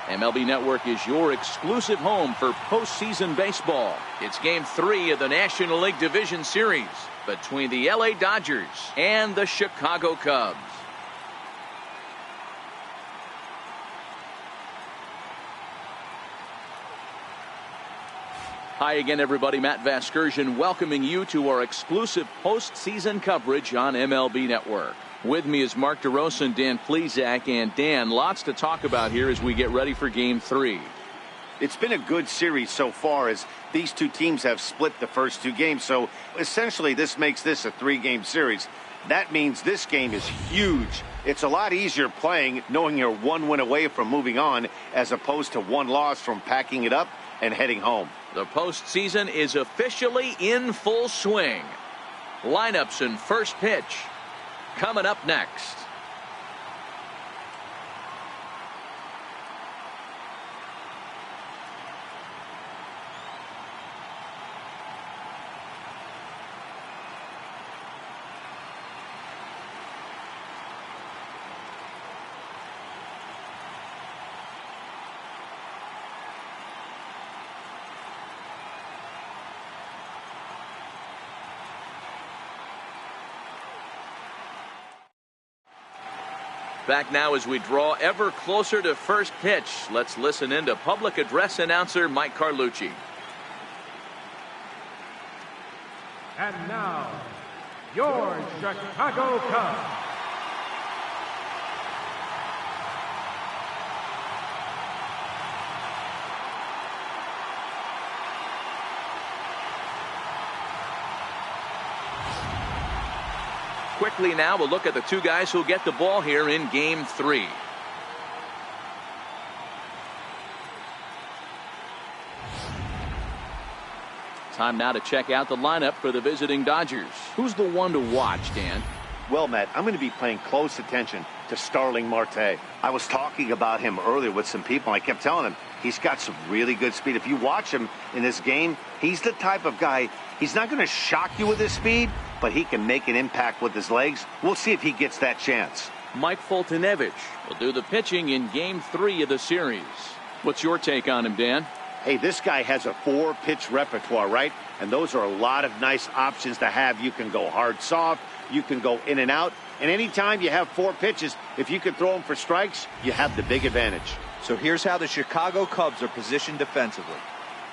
MLB Network is your exclusive home for postseason baseball. It's Game 3 of the National League Division Series between the LA Dodgers and the Chicago Cubs. Hi again, everybody. Matt Vasgersian welcoming you to our exclusive postseason coverage on MLB Network. With me is Mark DeRosa and Dan Plesac. And Dan, lots to talk about here as we get ready for Game 3. It's been a good series so far as these two teams have split the first two games. So essentially this makes this a 3-game series. That means this game is huge. It's a lot easier playing knowing you're 1 win away from moving on as opposed to 1 loss from packing it up and heading home. The postseason is officially in full swing. Lineups and first pitch coming up next. Back now as we draw ever closer to first pitch. Let's listen in to public address announcer Mike Carlucci. And now, your Chicago Cubs. Quickly now, we'll look at the two guys who'll get the ball here in Game 3. Time now to check out the lineup for the visiting Dodgers. Who's the one to watch, Dan? Well, Matt, I'm going to be paying close attention to Starling Marte. I was talking about him earlier with some people. I kept telling him he's got some really good speed. If you watch him in this game, he's the type of guy, he's not going to shock you with his speed, but he can make an impact with his legs. We'll see if he gets that chance. Mike Foltynewicz will do the pitching in Game 3 of the series. What's your take on him, Dan? Hey, this guy has a 4-pitch repertoire, right? And those are a lot of nice options to have. You can go hard, soft. You can go in and out. And anytime you have 4 pitches, if you can throw them for strikes, you have the big advantage. So here's how the Chicago Cubs are positioned defensively.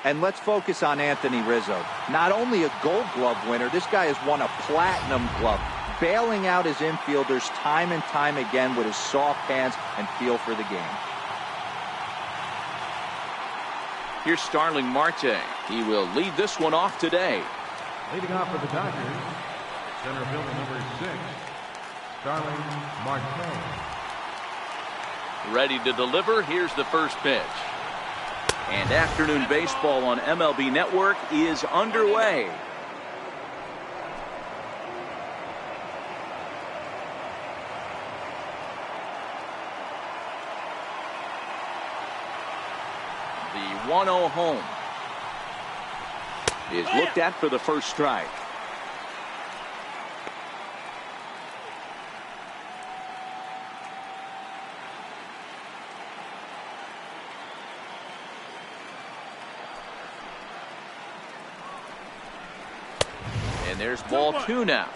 And let's focus on Anthony Rizzo. Not only a Gold Glove winner, this guy has won a Platinum Glove, bailing out his infielders time and time again with his soft hands and feel for the game. Here's Starling Marte. He will lead this one off today. Leading off for the Dodgers, center fielder number 6, Starling Marte. Ready to deliver. Here's the first pitch. And afternoon baseball on MLB Network is underway. The 1-0 home is looked at for the first strike. And there's ball 2 now.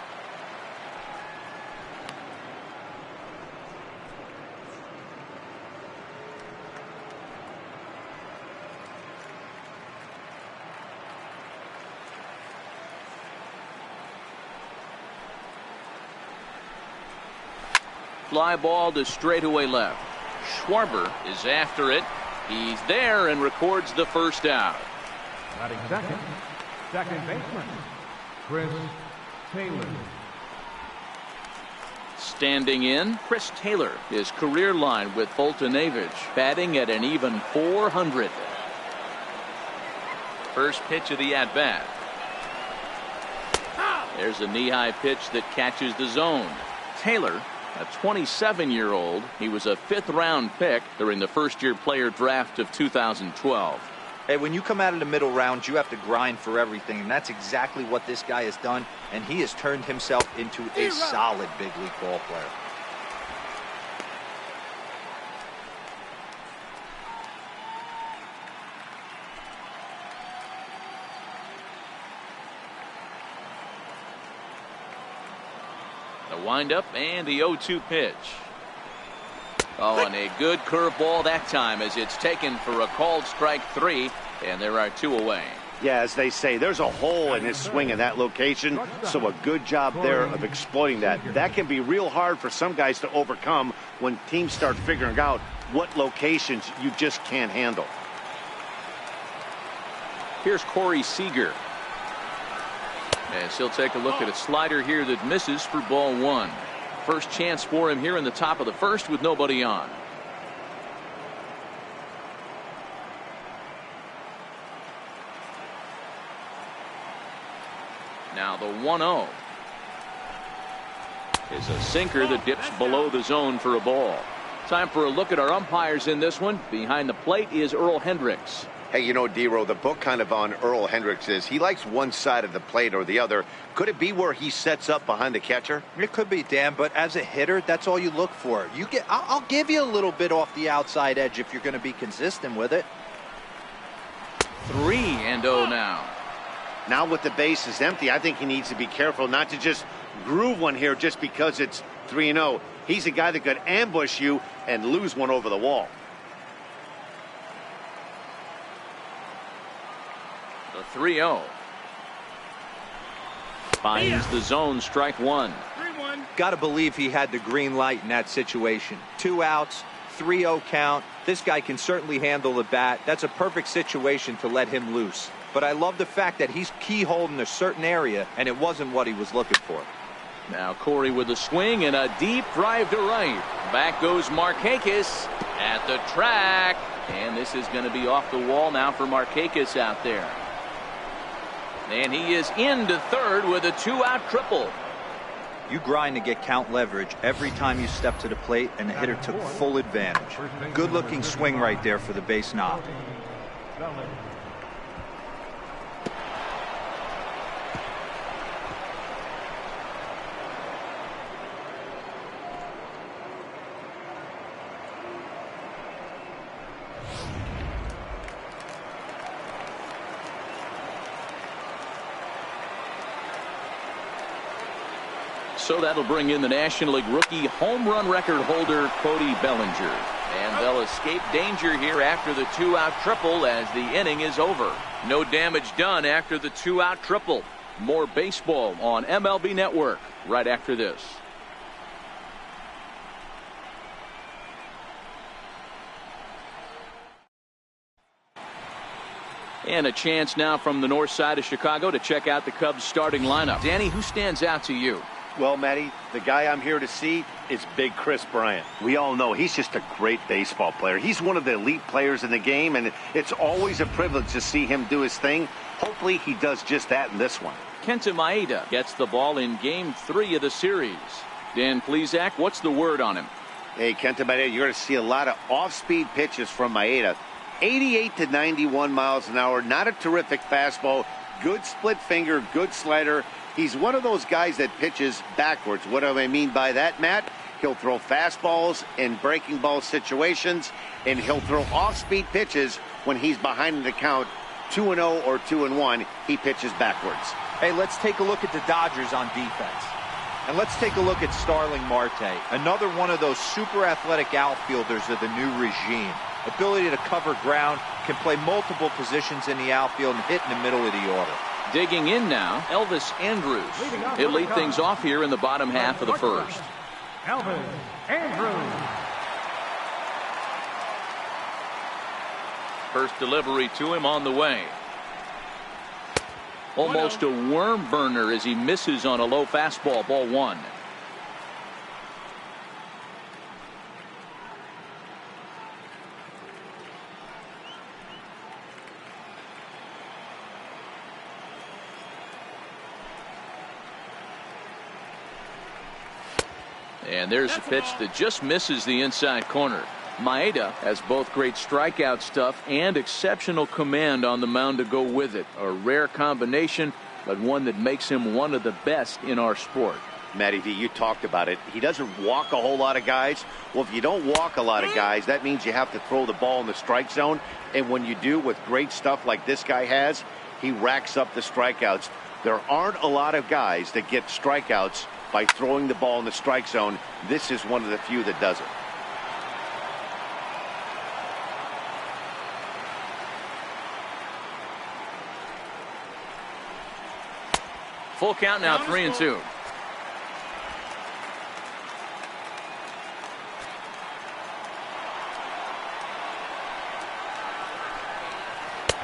Fly ball to straightaway left. Schwarber is after it. He's there and records the first out. Batting second baseman, Chris Taylor. Standing in, Chris Taylor, his career line with Foltynewicz, batting at an even .400. First pitch of the at-bat. There's a knee-high pitch that catches the zone. Taylor, a 27-year-old, he was a 5th-round pick during the first-year player draft of 2012. Hey, when you come out of the middle rounds, you have to grind for everything, and that's exactly what this guy has done, and he has turned himself into a solid big league ball player. The windup and the 0-2 pitch. Oh, and a good curveball that time as it's taken for a called strike 3, and there are 2 away. Yeah, as they say, there's a hole in his swing in that location, so a good job there of exploiting that. That can be real hard for some guys to overcome when teams start figuring out what locations you just can't handle. Here's Corey Seager. As he'll take a look at a slider here that misses for ball 1. First chance for him here in the top of the first with nobody on. Now the 1-0 is a sinker that dips below the zone for a ball. Time for a look at our umpires in this one. Behind the plate is Earl Hendricks. Hey, you know, D-Row, the book kind of on Earl Hendricks is he likes one side of the plate or the other. Could it be where he sets up behind the catcher? It could be, Dan, but as a hitter, that's all you look for. I'll give you a little bit off the outside edge if you're going to be consistent with it. 3-0 now. Now with the base is empty, I think he needs to be careful not to just groove one here just because it's 3-0. He's a guy that could ambush you and lose one over the wall. The 3-0 finds the zone, strike 1. Got to believe he had the green light in that situation. 2 outs, 3-0 count. This guy can certainly handle the bat. That's a perfect situation to let him loose. But I love the fact that he's keyholed in a certain area, and it wasn't what he was looking for. Now Corey with a swing and a deep drive to right. Back goes Markakis at the track. And this is going to be off the wall now for Markakis out there. And he is into third with a 2-out triple. You grind to get count leverage every time you step to the plate, and the hitter took full advantage. Good looking swing right there for the base knob. So that'll bring in the National League rookie home run record holder Cody Bellinger. And they'll escape danger here after the 2-out triple as the inning is over. No damage done after the 2-out triple. More baseball on MLB Network right after this. And a chance now from the north side of Chicago to check out the Cubs starting lineup. Danny, who stands out to you? Well, Matty, the guy I'm here to see is Big Chris Bryant. We all know he's just a great baseball player. He's one of the elite players in the game, and it's always a privilege to see him do his thing. Hopefully he does just that in this one. Kenta Maeda gets the ball in Game 3 of the series. Dan Plesac, what's the word on him? Hey, Kenta Maeda, you're going to see a lot of off-speed pitches from Maeda. 88 to 91 miles an hour, not a terrific fastball, good split finger, good slider. He's one of those guys that pitches backwards. What do I mean by that, Matt? He'll throw fastballs in breaking ball situations, and he'll throw off-speed pitches when he's behind the count 2-0 or 2-1. He pitches backwards. Hey, let's take a look at the Dodgers on defense. And let's take a look at Starling Marte, another one of those super athletic outfielders of the new regime. Ability to cover ground, can play multiple positions in the outfield and hit in the middle of the order. Digging in now, Elvis Andrus. He'll lead things off here in the bottom half of the first. Elvis Andrus. First delivery to him on the way. Almost a worm burner as he misses on a low fastball, ball 1. And there's a pitch that just misses the inside corner. Maeda has both great strikeout stuff and exceptional command on the mound to go with it. A rare combination, but one that makes him one of the best in our sport. Matty V, you talked about it. He doesn't walk a whole lot of guys. Well, if you don't walk a lot of guys, that means you have to throw the ball in the strike zone. And when you do with great stuff like this guy has, he racks up the strikeouts. There aren't a lot of guys that get strikeouts by throwing the ball in the strike zone. This is one of the few that does it. Full count now, 3-2.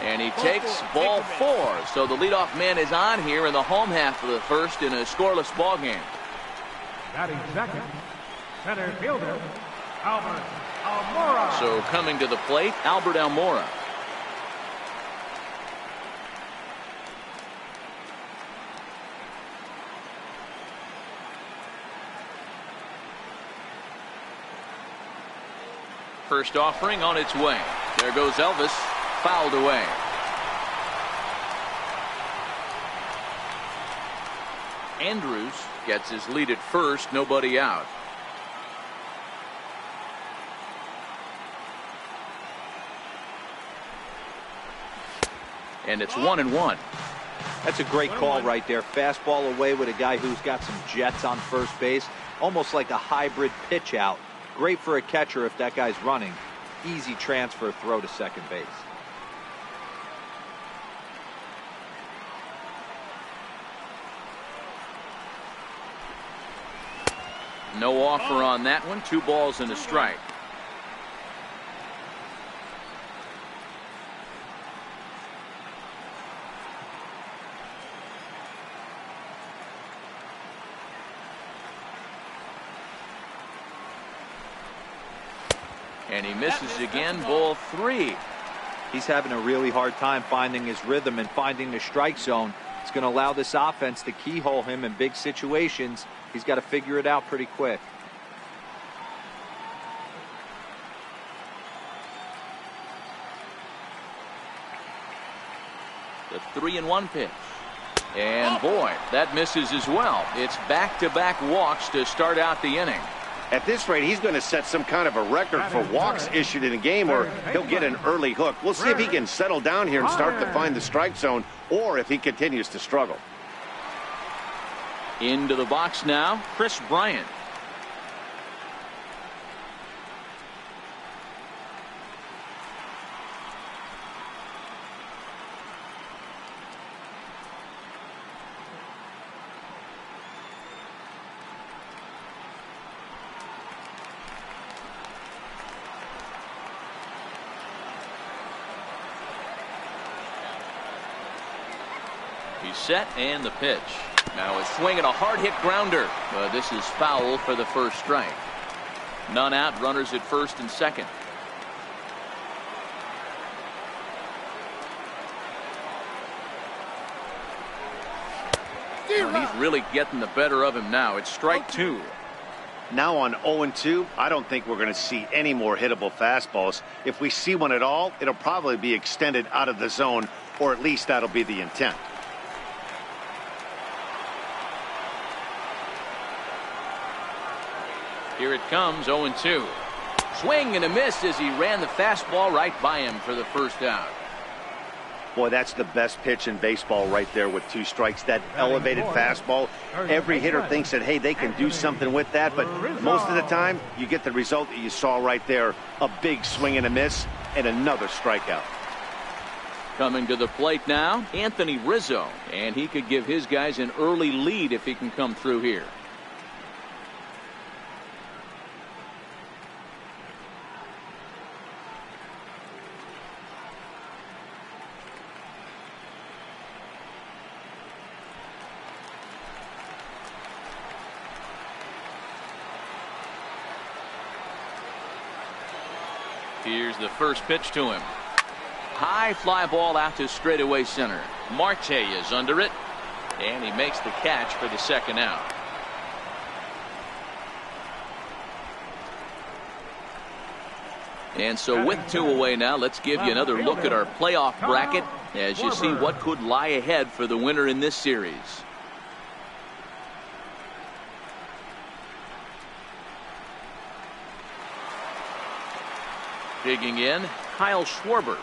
And he takes ball 4. So the leadoff man is on here in the home half of the first in a scoreless ball game. Batting second, center fielder, Albert Almora. So coming to the plate, Albert Almora. First offering on its way. There goes Elvis. Fouled away. Andrews gets his lead at first. Nobody out. And it's 1-1. That's a great call right there. Fastball away with a guy who's got some jets on first base. Almost like a hybrid pitch out. Great for a catcher if that guy's running. Easy transfer throw to second base. No offer on that one. 2 balls and a strike. And he misses again. Ball 3. He's having a really hard time finding his rhythm and finding the strike zone. It's going to allow this offense to keyhole him in big situations. He's got to figure it out pretty quick. The 3-1 pitch. And boy, that misses as well. It's back-to-back walks to start out the inning. At this rate, he's going to set some kind of a record for walks issued in a game, or he'll get an early hook. We'll see if he can settle down here and start to find the strike zone, or if he continues to struggle. Into the box now, Chris Bryant. He's set, and the pitch. Now a swing and a hard hit grounder. But this is foul for the first strike. None out, runners at first and second. And he's really getting the better of him now. It's strike 2. Now on 0-2, I don't think we're going to see any more hittable fastballs. If we see one at all, it'll probably be extended out of the zone, or at least that'll be the intent. Here it comes, 0-2. Swing and a miss as he ran the fastball right by him for the first out. Boy, that's the best pitch in baseball right there with 2 strikes. That elevated fastball. Every hitter thinks that, hey, they can do something with that. But most of the time, you get the result that you saw right there. A big swing and a miss and another strikeout. Coming to the plate now, Anthony Rizzo. And he could give his guys an early lead if he can come through here. Here's the first pitch to him. High fly ball out to straightaway center. Marte is under it, and he makes the catch for the second out. And so with 2 away now, let's give you another look at our playoff bracket as you see what could lie ahead for the winner in this series. Digging in, Kyle Schwarber.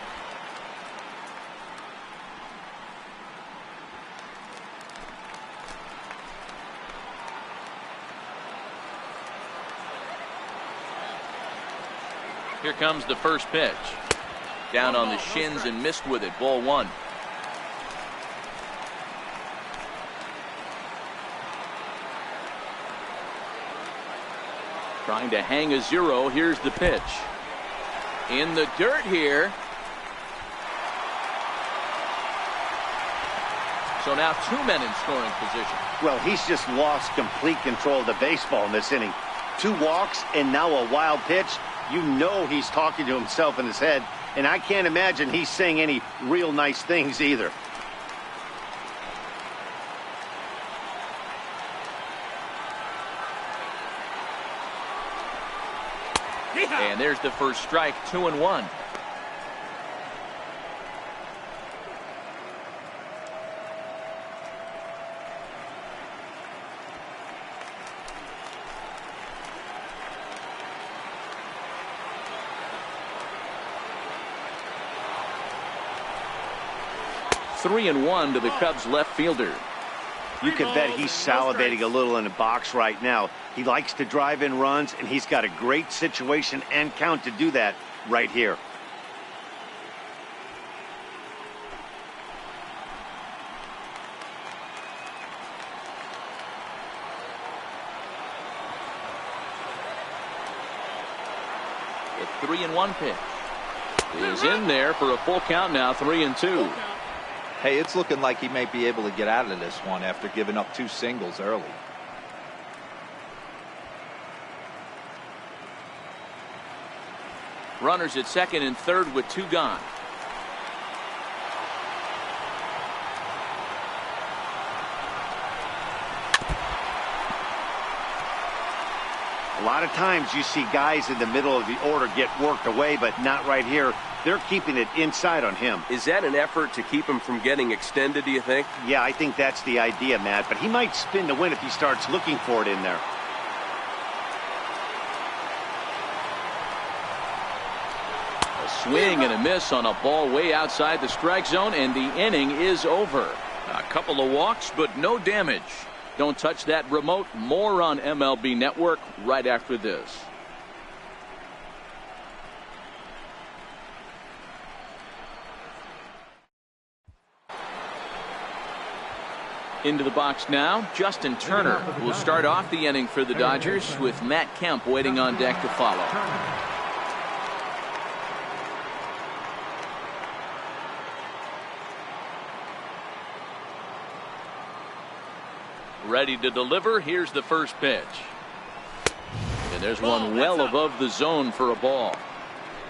Here comes the first pitch. Down on the shins and missed with it. Ball 1. Trying to hang a 0. Here's the pitch. In the dirt here. So now 2 men in scoring position. Well, he's just lost complete control of the baseball in this inning. 2 walks and now a wild pitch. You know he's talking to himself in his head, and I can't imagine he's saying any real nice things either. And there's the first strike. 2-1. Three and 1 to the Cubs left fielder. You can bet he's salivating a little in the box right now. He likes to drive in runs, and he's got a great situation and count to do that right here. The 3-1 pitch is in there for a full count now. 3-2. Hey, it's looking like he may be able to get out of this one after giving up 2 singles early. Runners at second and third with 2 gone. A lot of times you see guys in the middle of the order get worked away, but not right here. They're keeping it inside on him. Is that an effort to keep him from getting extended, do you think? Yeah, I think that's the idea, Matt, but he might spin to win if he starts looking for it in there. A swing and a miss on a ball way outside the strike zone, and the inning is over. A couple of walks, but no damage. Don't touch that remote. More on MLB Network right after this. Into the box now, Justin Turner will start off the inning for the Dodgers with Matt Kemp waiting on deck to follow. Ready to deliver. Here's the first pitch. And there's one well above the zone for a ball.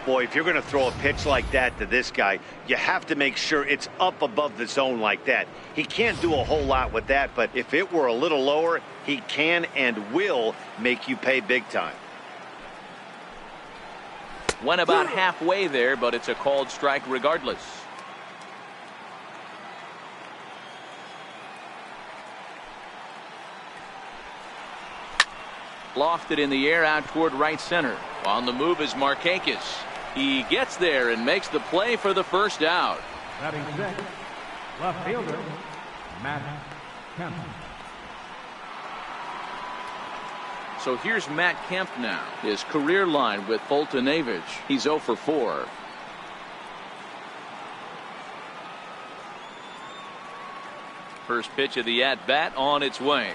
Boy, if you're going to throw a pitch like that to this guy, you have to make sure it's up above the zone like that. He can't do a whole lot with that, but if it were a little lower, he can and will make you pay big time. Went about halfway there, but it's a called strike regardless. Lofted in the air out toward right center. On the move is Markakis. He gets there and makes the play for the first out. Batting sixth, left fielder, Matt Kemp. So here's Matt Kemp now. His career line with Foltynewicz. He's 0 for 4. First pitch of the at-bat on its way.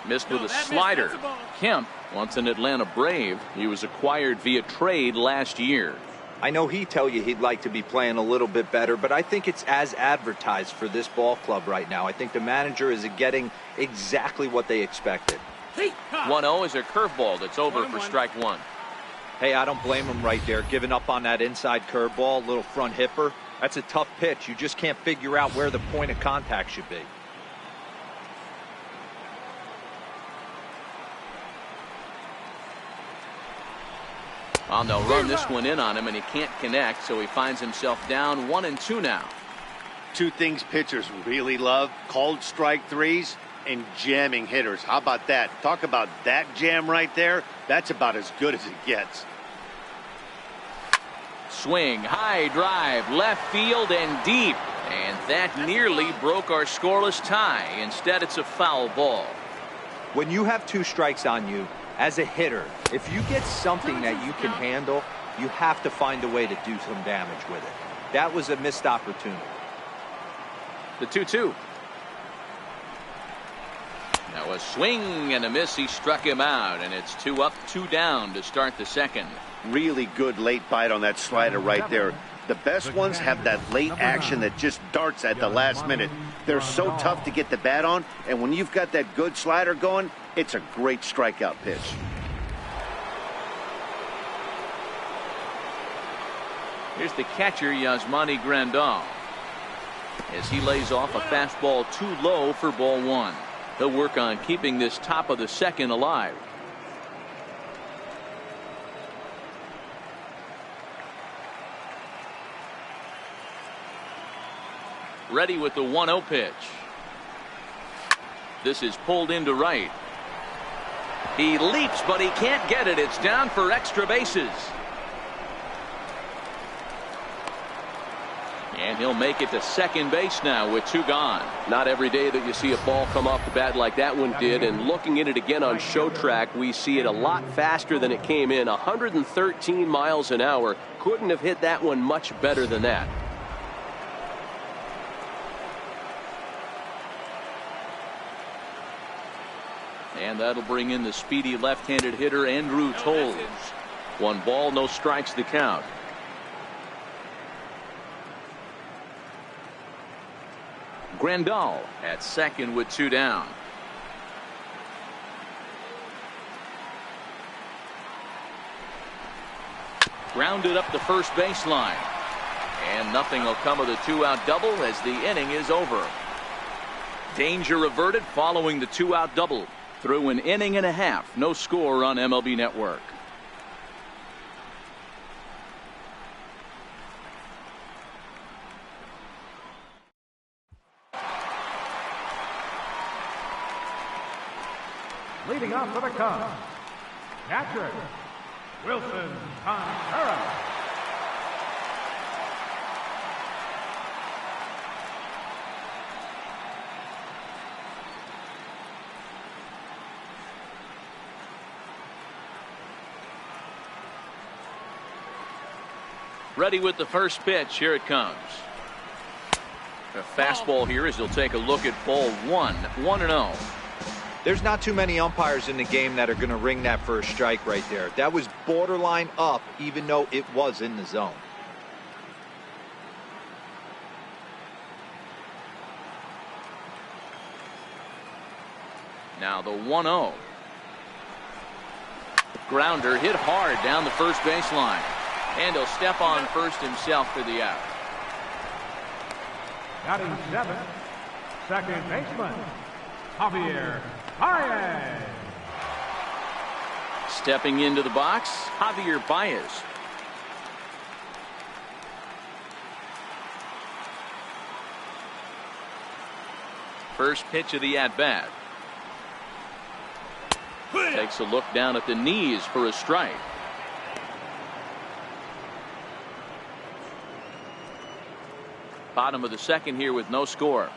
Missed with a slider. Kemp, once an Atlanta Brave, he was acquired via trade last year. I know he'd tell you he'd like to be playing a little bit better, but I think it's as advertised for this ball club right now. I think the manager is getting exactly what they expected. 1-0 is a curveball that's over for strike 1. Hey, I don't blame him right there. Giving up on that inside curveball, little front hipper. That's a tough pitch. You just can't figure out where the point of contact should be. Well, they'll run this one in on him, and he can't connect, so he finds himself down 1-2 now. 2 things pitchers really love: called strike threes and jamming hitters. How about that? Talk about that jam right there. That's about as good as it gets. Swing, high drive, left field and deep. And that nearly broke our scoreless tie. Instead, it's a foul ball. When you have 2 strikes on you, As a hitter, if you get something that you can handle, you have to find a way to do some damage with it. That was a missed opportunity. The 2-2. Now a swing and a miss. He struck him out, and it's 2 up, 2 down to start the second. Really good late bite on that slider right there. The best ones have that late action that just darts at the last minute. They're so tough to get the bat on, and when you've got that good slider going, it's a great strikeout pitch. Here's the catcher, Yasmani Grandal, as he lays off a fastball too low for ball 1. He'll work on keeping this top of the second alive. Ready with the 1-0 pitch. This is pulled into right. He leaps, but he can't get it. It's down for extra bases. And he'll make it to second base now with 2 gone. Not every day that you see a ball come off the bat like that one did. And looking at it again on show track, we see it a lot faster than it came in. 113 miles an hour. Couldn't have hit that one much better than that. And that'll bring in the speedy left-handed hitter Andrew Toles. 1 ball, no strikes the count. Grandal at second with 2 down. Grounded up the first baseline. And nothing will come of the 2-out double as the inning is over. Danger averted following the 2-out double. Through an inning and a half, no score on MLB Network. Leading off for the Cubs, catcher, Wilson Contreras. Ready with the first pitch. Here it comes. A fastball here as he'll take a look at ball 1. 1-0. There's not too many umpires in the game that are going to ring that first strike right there. That was borderline up, even though it was in the zone. Now the 1-0. Grounder hit hard down the first baseline. And he'll step on first himself for the out. Batting 7th, second baseman, Javier Baez. Stepping into the box, Javier Baez. First pitch of the at-bat. Takes a look down at the knees for a strike. Bottom of the second here with no score.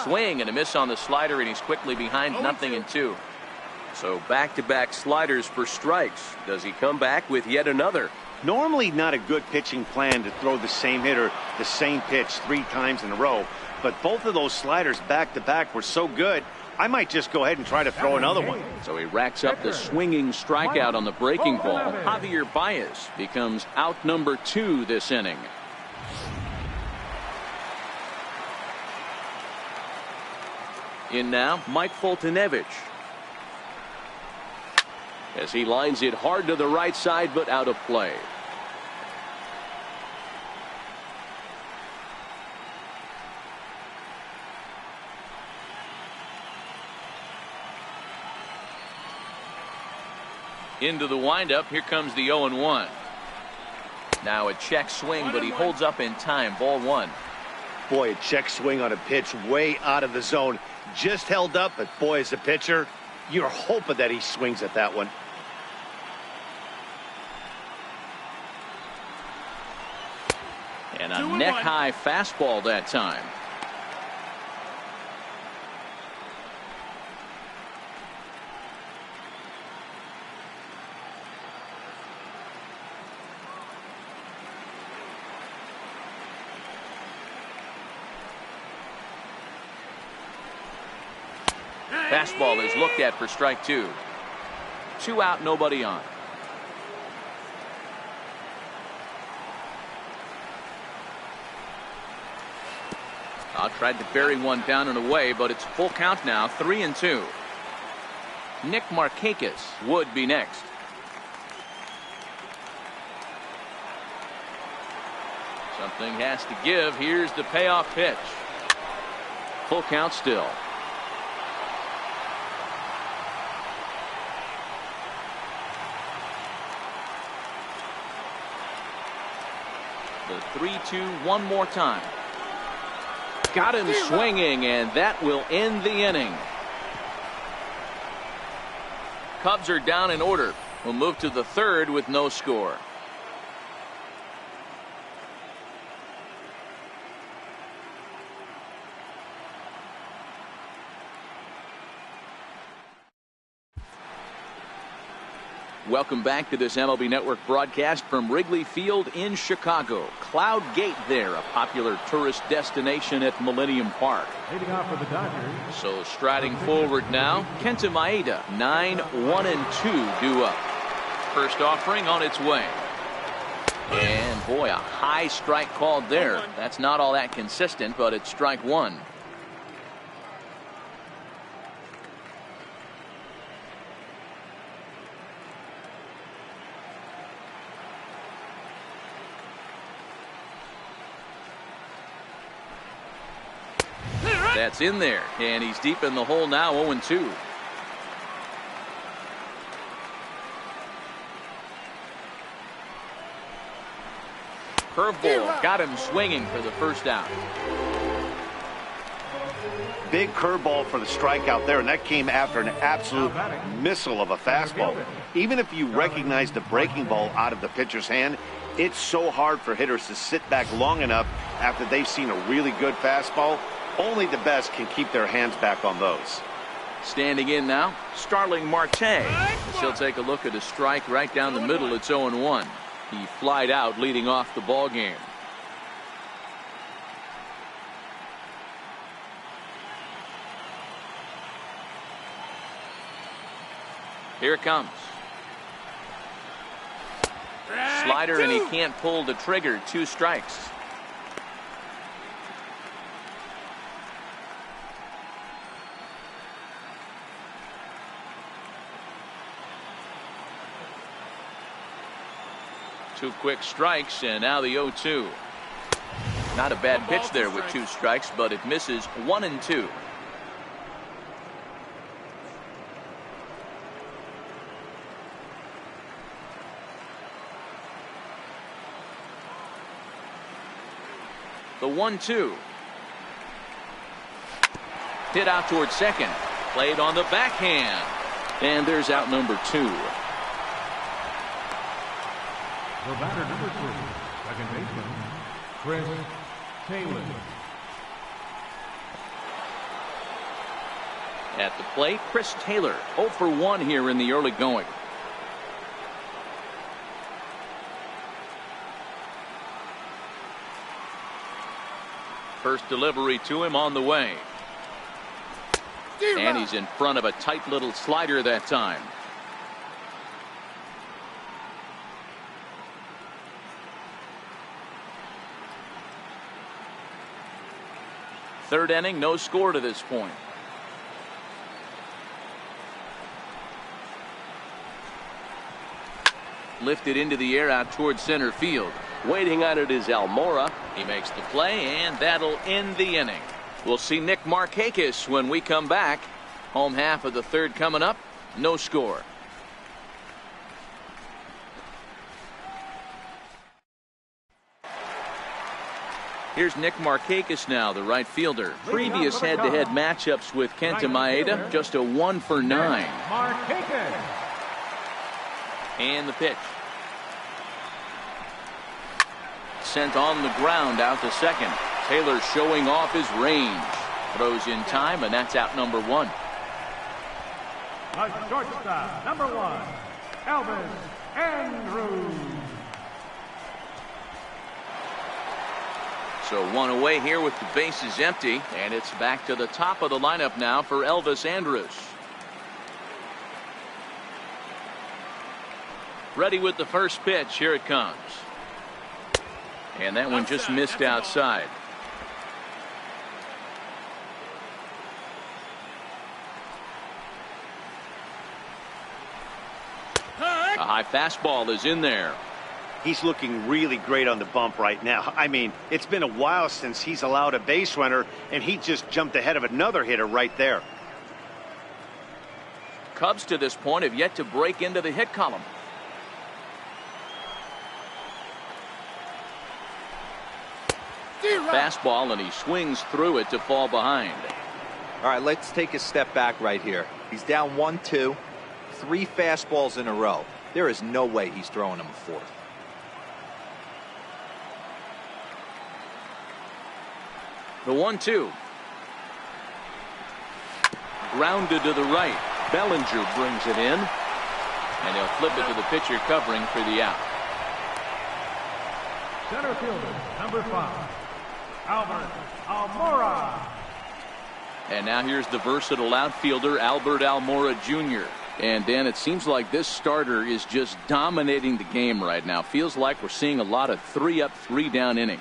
Swing and a miss on the slider, and he's quickly behind 0-2. So back-to-back sliders for strikes. Does he come back with yet another? Normally not a good pitching plan to throw the same hitter the same pitch 3 times in a row, but both of those sliders back-to-back were so good, I might just go ahead and try to throw another one. So he racks up the swinging strikeout on the breaking ball. Javier Baez becomes out number 2 this inning. In now, Mike Foltynewicz. As he lines it hard to the right side, but out of play. Into the windup. Here comes the 0-1. Now a check swing, but he holds up in time. Ball 1. Boy, a check swing on a pitch way out of the zone. Just held up, but boy, as a pitcher, you're hoping that he swings at that one. And a neck-high fastball that time. Fastball is looked at for strike 2. 2 out, nobody on. Tried to bury one down and away, but it's full count now, 3-2. Nick Markakis would be next. Something has to give. Here's the payoff pitch. Full count still. The 3-2 one more time. Got him swinging, and that will end the inning. Cubs are down in order. We'll move to the third with no score. Welcome back to this MLB Network broadcast from Wrigley Field in Chicago. Cloud Gate there, a popular tourist destination at Millennium Park. Leading off for the Dodgers. So striding forward now, Kenta Maeda, 9-1-2 due up. First offering on its way. And boy, a high strike called there. That's not all that consistent, but it's strike 1. That's in there, and he's deep in the hole now, 0-2. Curveball got him swinging for the first out. Big curveball for the strikeout there, and that came after an absolute missile of a fastball. Even if you recognize the breaking ball out of the pitcher's hand, it's so hard for hitters to sit back long enough after they've seen a really good fastball. Only the best can keep their hands back on those. Standing in now, Starling Marte. He'll take a look at a strike right down the middle. It's 0-1. He flied out, leading off the ball game. Here it comes. Slider, and he can't pull the trigger. 2 strikes. Two quick strikes, and now the 0-2. Not a bad pitch there with 2 strikes, but it misses. 1-2. The 1-2. Hit out towards second. Played on the backhand. And there's out number 2. For batter number 3, second baseman, Chris Taylor. At the plate, Chris Taylor, 0 for 1 here in the early going. First delivery to him on the way. And he's in front of a tight little slider that time. Third inning, no score to this point. Lifted into the air out towards center field. Waiting on it is Almora. He makes the play, and that'll end the inning. We'll see Nick Markakis when we come back. Home half of the third coming up. No score. Here's Nick Markakis now, the right fielder. Previous head-to-head matchups with Kenta Maeda, just a 1 for 9. Markakis. And the pitch. Sent on the ground out to second. Taylor showing off his range. Throws in time, and that's out number 1. The shortstop, number 1, Elvis Andrus. So one away here with the bases empty, and it's back to the top of the lineup now for Elvis Andrus. Ready with the first pitch. Here it comes. And that one just missed outside. A high fastball is in there. He's looking really great on the bump right now. I mean, it's been a while since he's allowed a base runner, and he just jumped ahead of another hitter right there. Cubs to this point have yet to break into the hit column. Fastball, and he swings through it to fall behind. All right, let's take a step back right here. He's down 1-2, 3 fastballs in a row. There is no way he's throwing him a fourth. The 1-2. Grounded to the right. Bellinger brings it in, and he'll flip it to the pitcher covering for the out. Center fielder, number 5, Albert Almora. And now here's the versatile outfielder, Albert Almora Jr. And Dan, it seems like this starter is just dominating the game right now. Feels like we're seeing a lot of 3-up, 3-down innings.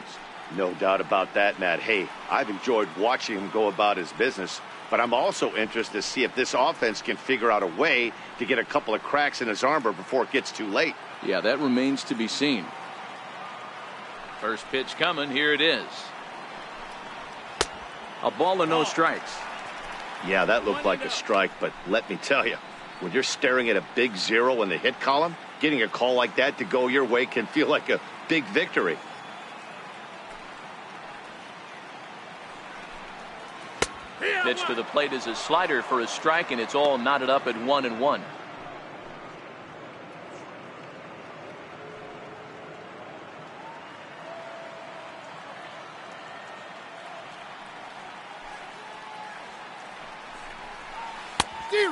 No doubt about that, Matt. Hey, I've enjoyed watching him go about his business, but I'm also interested to see if this offense can figure out a way to get a couple of cracks in his armor before it gets too late. Yeah, that remains to be seen. First pitch coming. Here it is. A ball and no strikes. Yeah, that looked like a strike, but let me tell you, when you're staring at a big 0 in the hit column, getting a call like that to go your way can feel like a big victory. Pitch to the plate is a slider for a strike, and it's all knotted up at 1-1.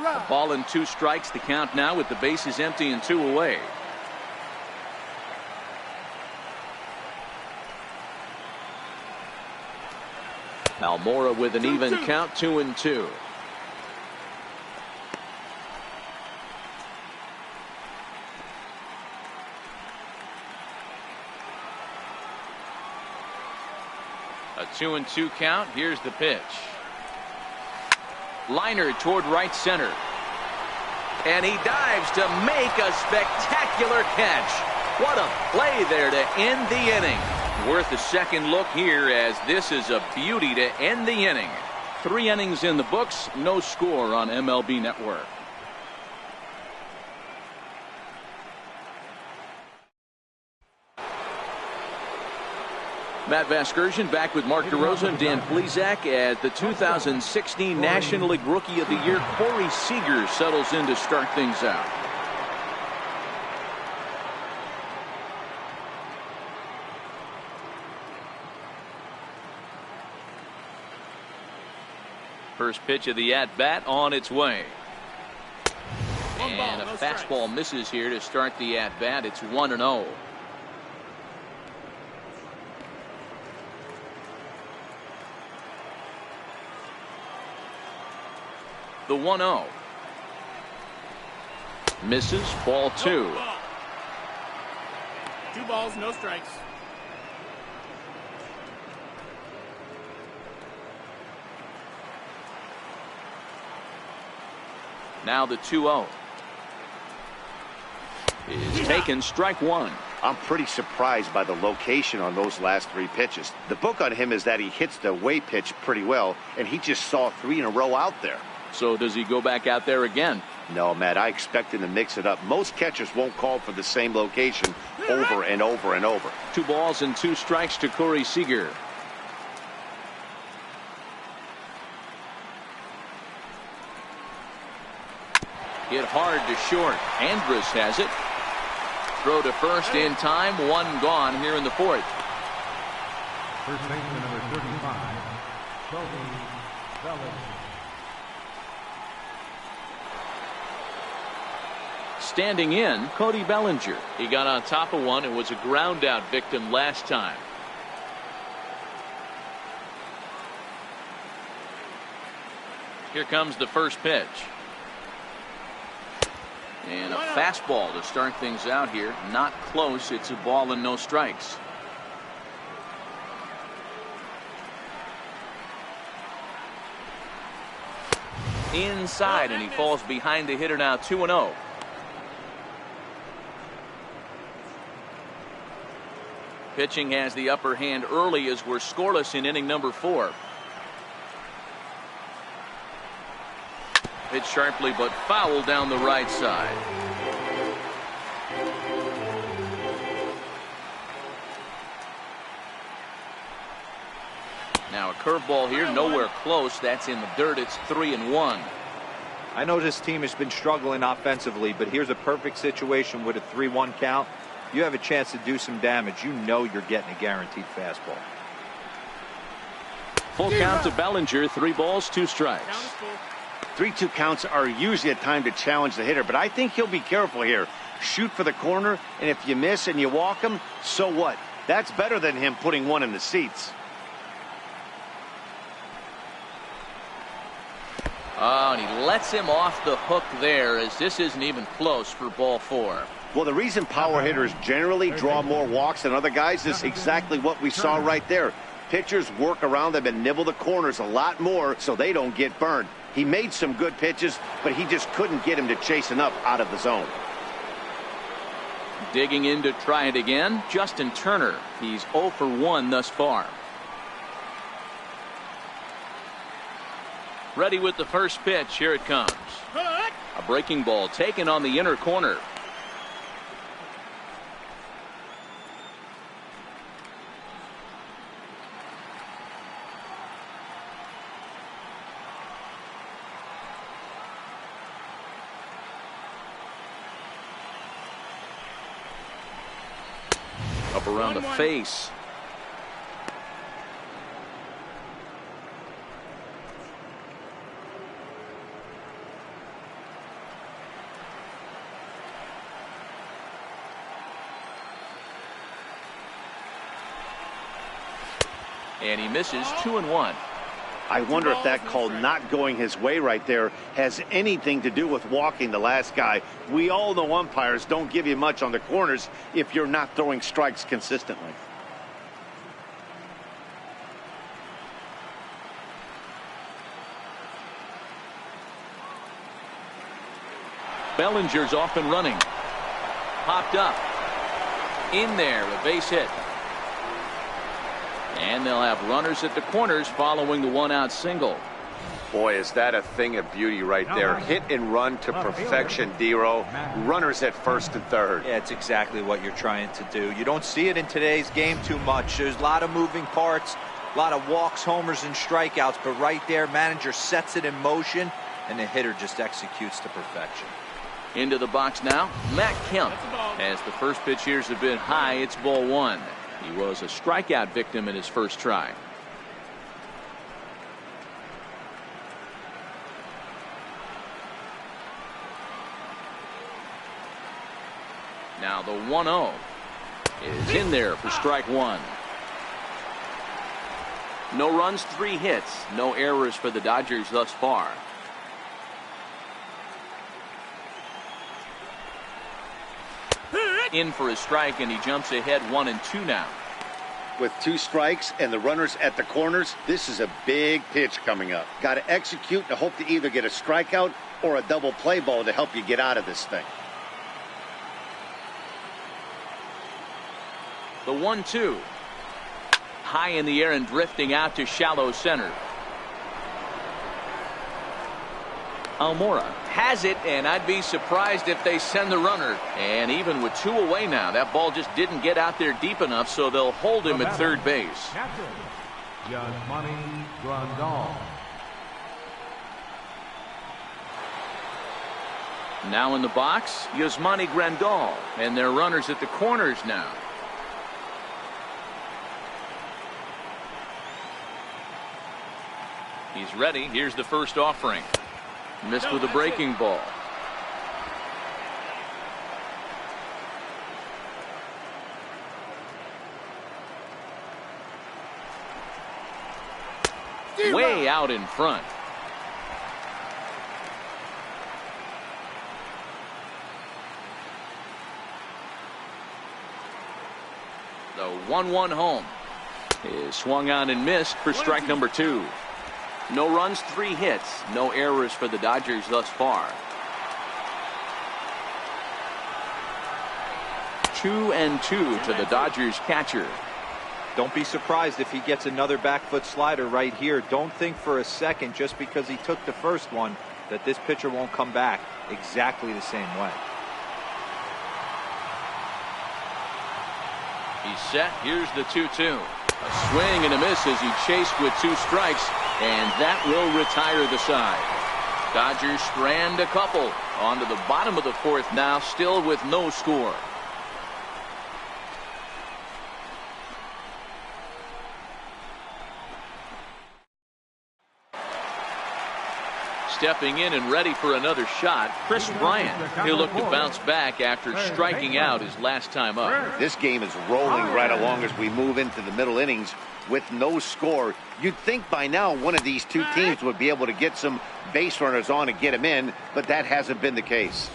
A ball and 2 strikes. The count now with the bases empty and 2 away. Almora with an even count, 2-2. A 2-2 count. Here's the pitch. Liner toward right center. And he dives to make a spectacular catch. What a play there to end the inning. Worth a second look here, as this is a beauty to end the inning. 3 innings in the books, no score on MLB Network. Matt Vasgersian back with Mark DeRosa and Dan Plesac as the 2016 National League Rookie of the Year, Corey Seager, settles in to start things out. First pitch of the at-bat on its way. And a fastball misses here to start the at-bat. It's 1-0. The 1-0. Misses, ball 2. 2 balls, no strikes. Now the 2-0 is taken, strike 1. I'm pretty surprised by the location on those last 3 pitches. The book on him is that he hits the away pitch pretty well, and he just saw 3 in a row out there. So does he go back out there again? No, Matt, I expect him to mix it up. Most catchers won't call for the same location over and over and over. 2 balls and 2 strikes to Corey Seager. Hit hard to short. Andrus has it. Throw to first in time. 1 gone here in the 4th. First baseman number 35, Cody Bellinger. Standing in, Cody Bellinger. He got on top of one and was a ground out victim last time. Here comes the first pitch. And a fastball to start things out here. Not close. It's a ball and no strikes. Inside, and he falls behind the hitter now, 2-0. Pitching has the upper hand early as we're scoreless in inning number 4. Hit sharply but foul down the right side. Now a curveball here, nowhere close. That's in the dirt. It's 3-1. I know this team has been struggling offensively, but here's a perfect situation with a 3-1 count. You have a chance to do some damage. You know you're getting a guaranteed fastball. Full count to Bellinger. 3 balls, 2 strikes. 3-2 counts are usually a time to challenge the hitter, but I think he'll be careful here. Shoot for the corner, and if you miss and you walk him, so what? That's better than him putting one in the seats. Oh, and he lets him off the hook there, as this isn't even close for ball 4. Well, the reason power hitters generally draw more walks than other guys is exactly what we saw right there. Pitchers work around them and nibble the corners a lot more so they don't get burned. He made some good pitches, but he just couldn't get him to chase enough out of the zone. Digging in to try it again, Justin Turner. He's 0 for 1 thus far. Ready with the first pitch. Here it comes. A breaking ball taken on the inner corner. Up around the face. And he misses. 2-1. I wonder if that call not going his way right there has anything to do with walking the last guy. We all know umpires don't give you much on the corners if you're not throwing strikes consistently. Bellinger's off and running. Popped up. In there, a base hit. And they'll have runners at the corners following the 1-out single. Boy, is that a thing of beauty right there. Hit and run to perfection, Dero. Runners at first and third. Yeah, it's exactly what you're trying to do. You don't see it in today's game too much. There's a lot of moving parts, a lot of walks, homers, and strikeouts. But right there, manager sets it in motion, and the hitter just executes to perfection. Into the box now, Matt Kemp. As the first pitch here's a bit high, it's ball 1. He was a strikeout victim in his first try. Now the 1-0 is in there for strike 1. No runs, 3 hits, no errors for the Dodgers thus far. In for a strike, and he jumps ahead 1-2 now. With 2 strikes and the runners at the corners, this is a big pitch coming up. Got to execute and hope to either get a strikeout or a double play ball to help you get out of this thing. The 1-2. High in the air and drifting out to shallow center. Almora has it, and I'd be surprised if they send the runner. And even with 2 away now, that ball just didn't get out there deep enough, so they'll hold him at third base. Now in the box, Yasmani Grandal, and their runners at the corners now. He's ready. Here's the first offering. Missed with a breaking ball. Way out in front. 1-1 home. Is swung on and missed for strike number 2. No runs, 3 hits. No errors for the Dodgers thus far. 2-2 to the Dodgers catcher. Don't be surprised if he gets another back foot slider right here. Don't think for a second, just because he took the first one, that this pitcher won't come back exactly the same way. He's set. Here's the 2-2. A swing and a miss as he chased with 2 strikes, and that will retire the side. Dodgers strand a couple. On to the bottom of the 4th now, still with no score. Stepping in and ready for another shot, Chris Bryant. He'll look to bounce back after striking out his last time up. This game is rolling right along as we move into the middle innings with no score. You'd think by now one of these 2 teams would be able to get some base runners on and get him in, but that hasn't been the case.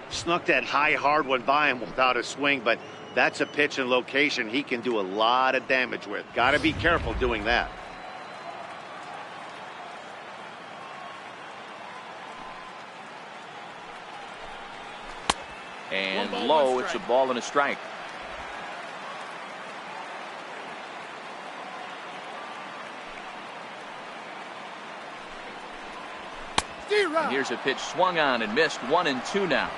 Snuck that high hard one by him without a swing, but that's a pitch and location he can do a lot of damage with. Got to be careful doing that. And low, it's a ball and a strike. And here's a pitch swung on and missed. 1-2 now.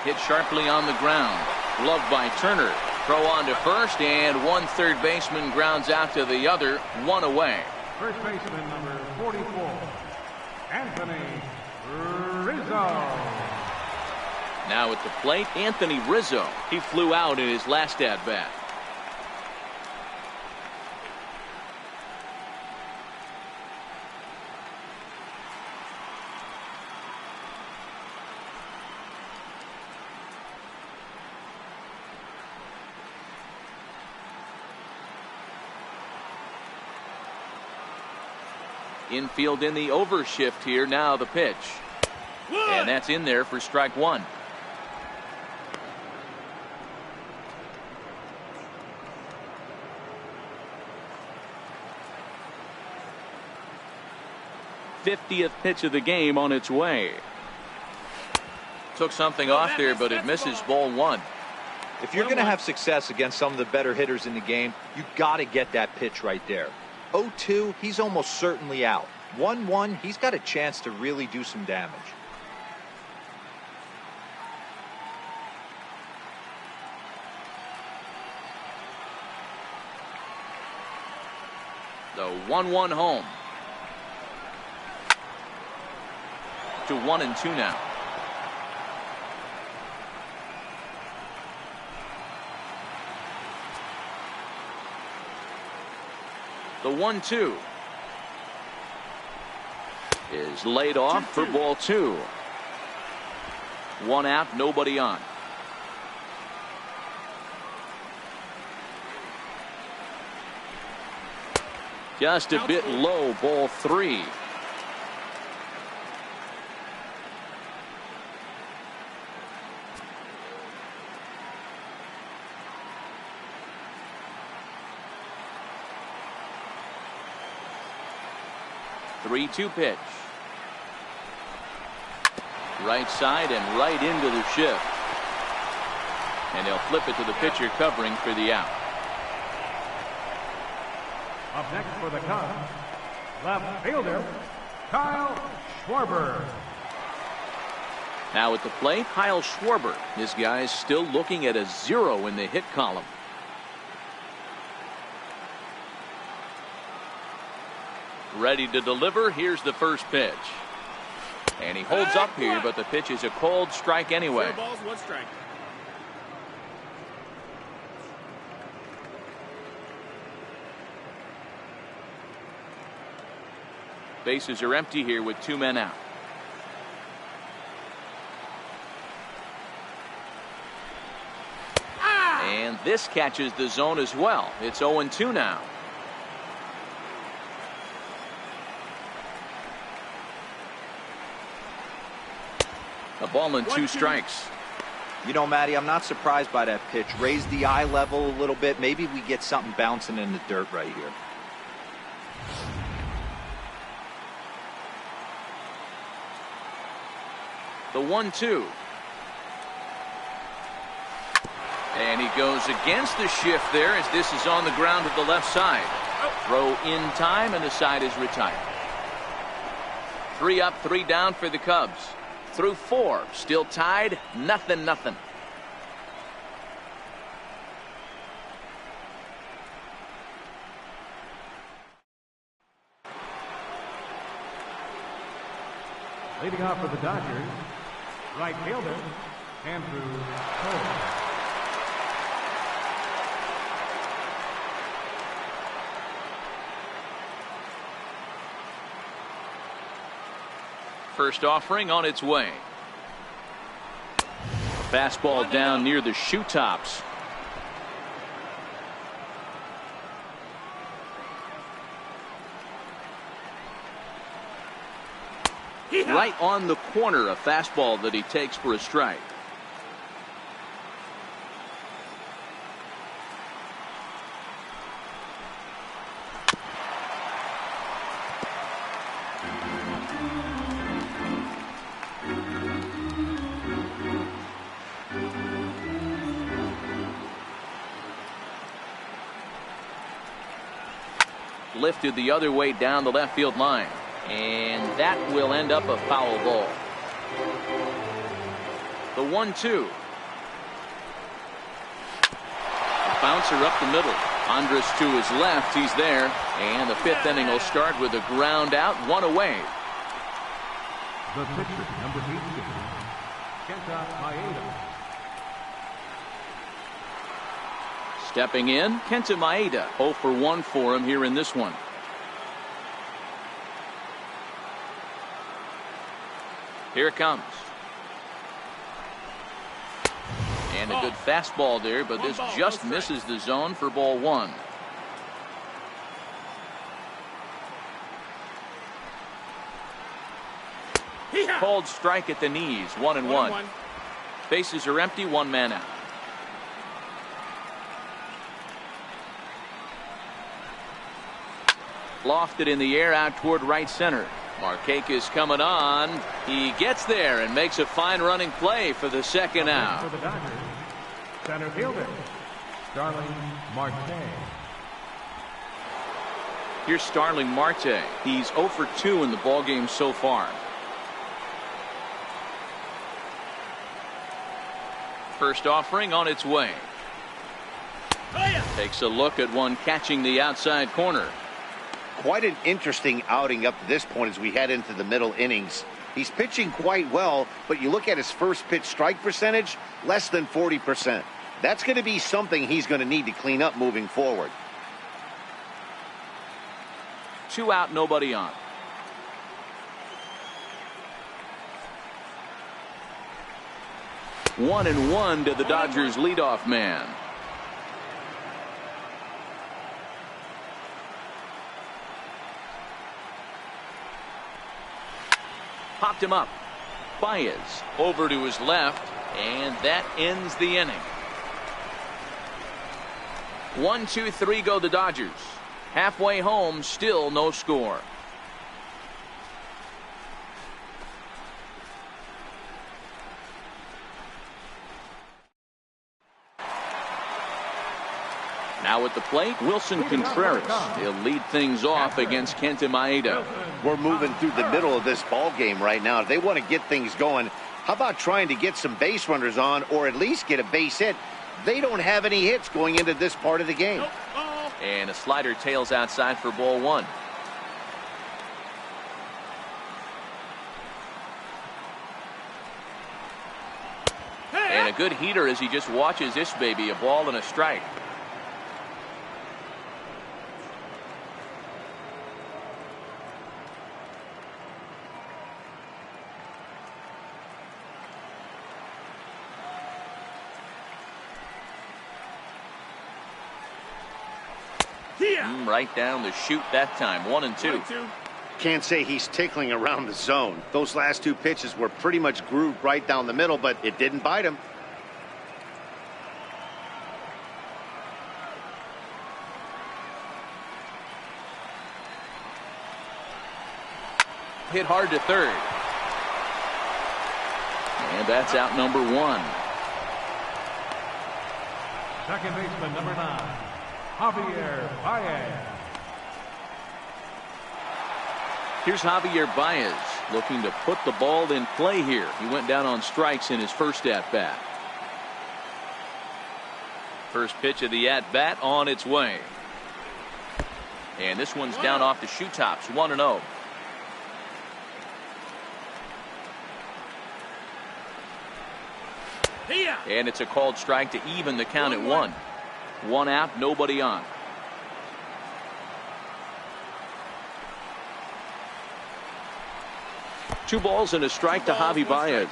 Hit sharply on the ground. Gloved by Turner. Throw on to first, and one third baseman grounds out to the other. 1 away. First baseman number 44, Anthony Rizzo. Now at the plate, Anthony Rizzo. He flew out in his last at bat. Infield in the overshift here. Now the pitch. And that's in there for strike 1. '50th pitch of the game on its way. Took something off there, but it misses. Ball 1. If you're going to have success against some of the better hitters in the game, you got to get that pitch right there. 0-2, he's almost certainly out. 1-1, he's got a chance to really do some damage. The 1-1 home. To 1-2 now. The 1-2 is laid off for ball 2. 1 out, nobody on. Just a bit low, ball 3. Three-two pitch. Right side and right into the shift. And they'll flip it to the pitcher covering for the out. Up next for the Cubs, left fielder Kyle Schwarber. Now at the plate, Kyle Schwarber. This guy is still looking at a 0 in the hit column. Ready to deliver. Here's the first pitch. And he holds up here, but the pitch is a cold strike anyway. 4 balls, 1 strike. Bases are empty here with 2 men out. And this catches the zone as well. It's 0-2 now. A ball and 2 strikes. You know, Matty, I'm not surprised by that pitch. Raise the eye level a little bit. Maybe we get something bouncing in the dirt right here. The 1-2. And he goes against the shift there as this is on the ground to the left side. Throw in time and the side is retired. 3 up, 3 down for the Cubs. Through 4, still tied, 0-0. Leading off for the Dodgers, right fielder, Andrew Cole. First offering on its way. Fastball down near the shoe tops. Right on the corner, a fastball that he takes for a strike. Lifted the other way down the left field line. And that will end up a foul ball. The 1-2. Bouncer up the middle. Andres to his left. He's there. And the 5th inning will start with a ground out, 1 away. The pitcher, number 18, Kenta Maeda. Stepping in, Kenta Maeda. 0 for 1 for him here in this one. Here it comes. And a good fastball there, but this just misses the zone for ball 1. Called strike at the knees, 1-1. Bases are empty, 1 man out. Lofted in the air out toward right center. Markakis coming on. He gets there and makes a fine running play for the second out. For the Dodgers, center fielder, Starling Marte. Here's Starling Marte. He's 0 for 2 in the ballgame so far. First offering on its way. Takes a look at one catching the outside corner. Quite an interesting outing up to this point as we head into the middle innings. He's pitching quite well, but you look at his first pitch strike percentage, less than 40%. That's going to be something he's going to need to clean up moving forward. 2 out, nobody on. One and one to the Dodgers leadoff man. Popped him up. Baez over to his left, and that ends the inning. 1, 2, 3 go the Dodgers. Halfway home, still no score. Now at the plate, Wilson Contreras. He'll lead things off against Kenta Maeda. We're moving through the middle of this ball game right now. If they want to get things going, how about trying to get some base runners on or at least get a base hit? They don't have any hits going into this part of the game. And a slider tails outside for ball 1. And a good heater as he just watches this baby, a ball and a strike. Right down the chute that time. 1 and 2. Can't say he's tickling around the zone. Those last two pitches were pretty much grooved right down the middle, but it didn't bite him. Hit hard to third. And that's out number 1. Second baseman, number 9, Javier Baez. Here's Javier Baez looking to put the ball in play here. He went down on strikes in his first at-bat. First pitch of the at-bat on its way. And this one's down off the shoe tops, 1-0. And it's a called strike to even the count at 1. 1 out, nobody on. Two balls and a strike to Javi Baez.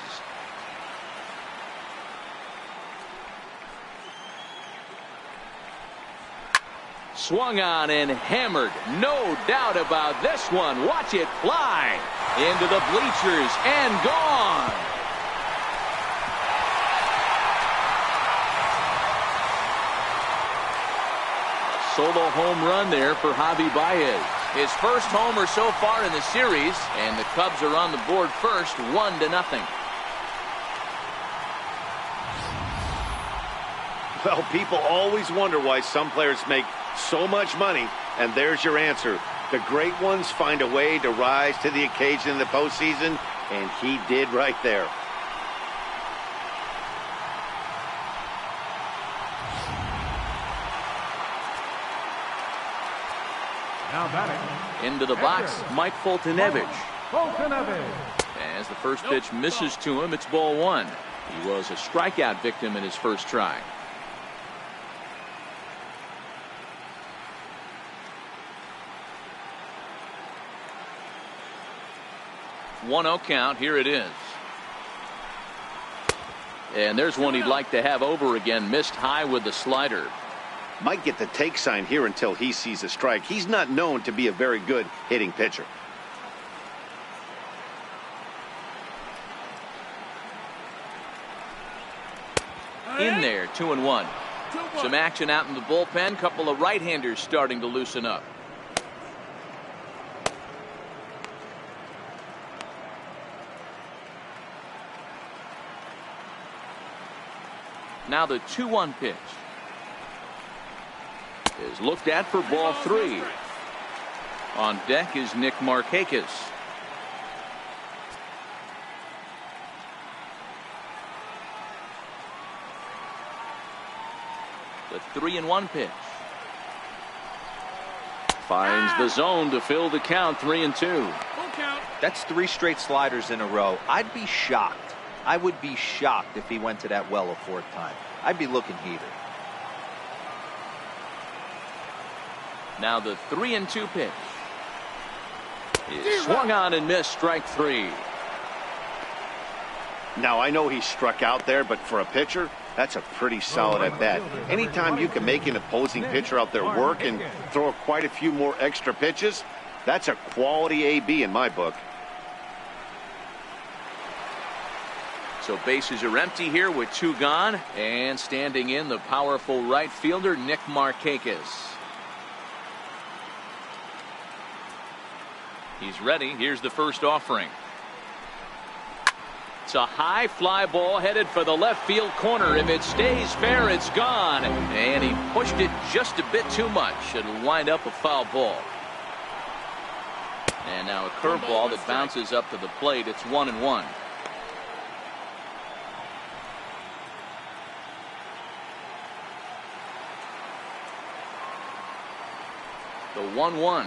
Swung on and hammered. No doubt about this one. Watch it fly into the bleachers and gone. Solo home run there for Javi Baez. His first homer so far in the series, and the Cubs are on the board first, 1-0. Well, people always wonder why some players make so much money, and there's your answer. The great ones find a way to rise to the occasion in the postseason, and he did right there. Now batting. Into the box, Mike Foltynewicz. Foltynewicz. As the first pitch misses to him, it's ball 1. He was a strikeout victim in his first try. One-0 count. Here it is. And there's one he'd like to have over again. Missed high with the slider. Might get the take sign here until he sees a strike. He's not known to be a very good hitting pitcher. In there, 2-1. Some action out in the bullpen. Couple of right-handers starting to loosen up. Now the 2-1 pitch is looked at for ball 3. On deck is Nick Markakis. The 3-1 pitch finds the zone to fill the count. 3-2. That's 3 straight sliders in a row. I'd be shocked. I would be shocked if he went to that well a 4th time. I'd be looking heated. Now the 3-2 pitch is swung on and missed. Strike 3. Now I know he struck out there, but for a pitcher, that's a pretty solid at bat. Anytime you can make an opposing pitcher out there work and throw quite a few more extra pitches, that's a quality AB in my book. So bases are empty here with 2 gone, and standing in the powerful right fielder Nick Markakis. He's ready. Here's the first offering. It's a high fly ball headed for the left field corner. If it stays fair, it's gone. And he pushed it just a bit too much. It'll wind up a foul ball. And now a curveball that bounces up to the plate. It's 1-1. The 1-1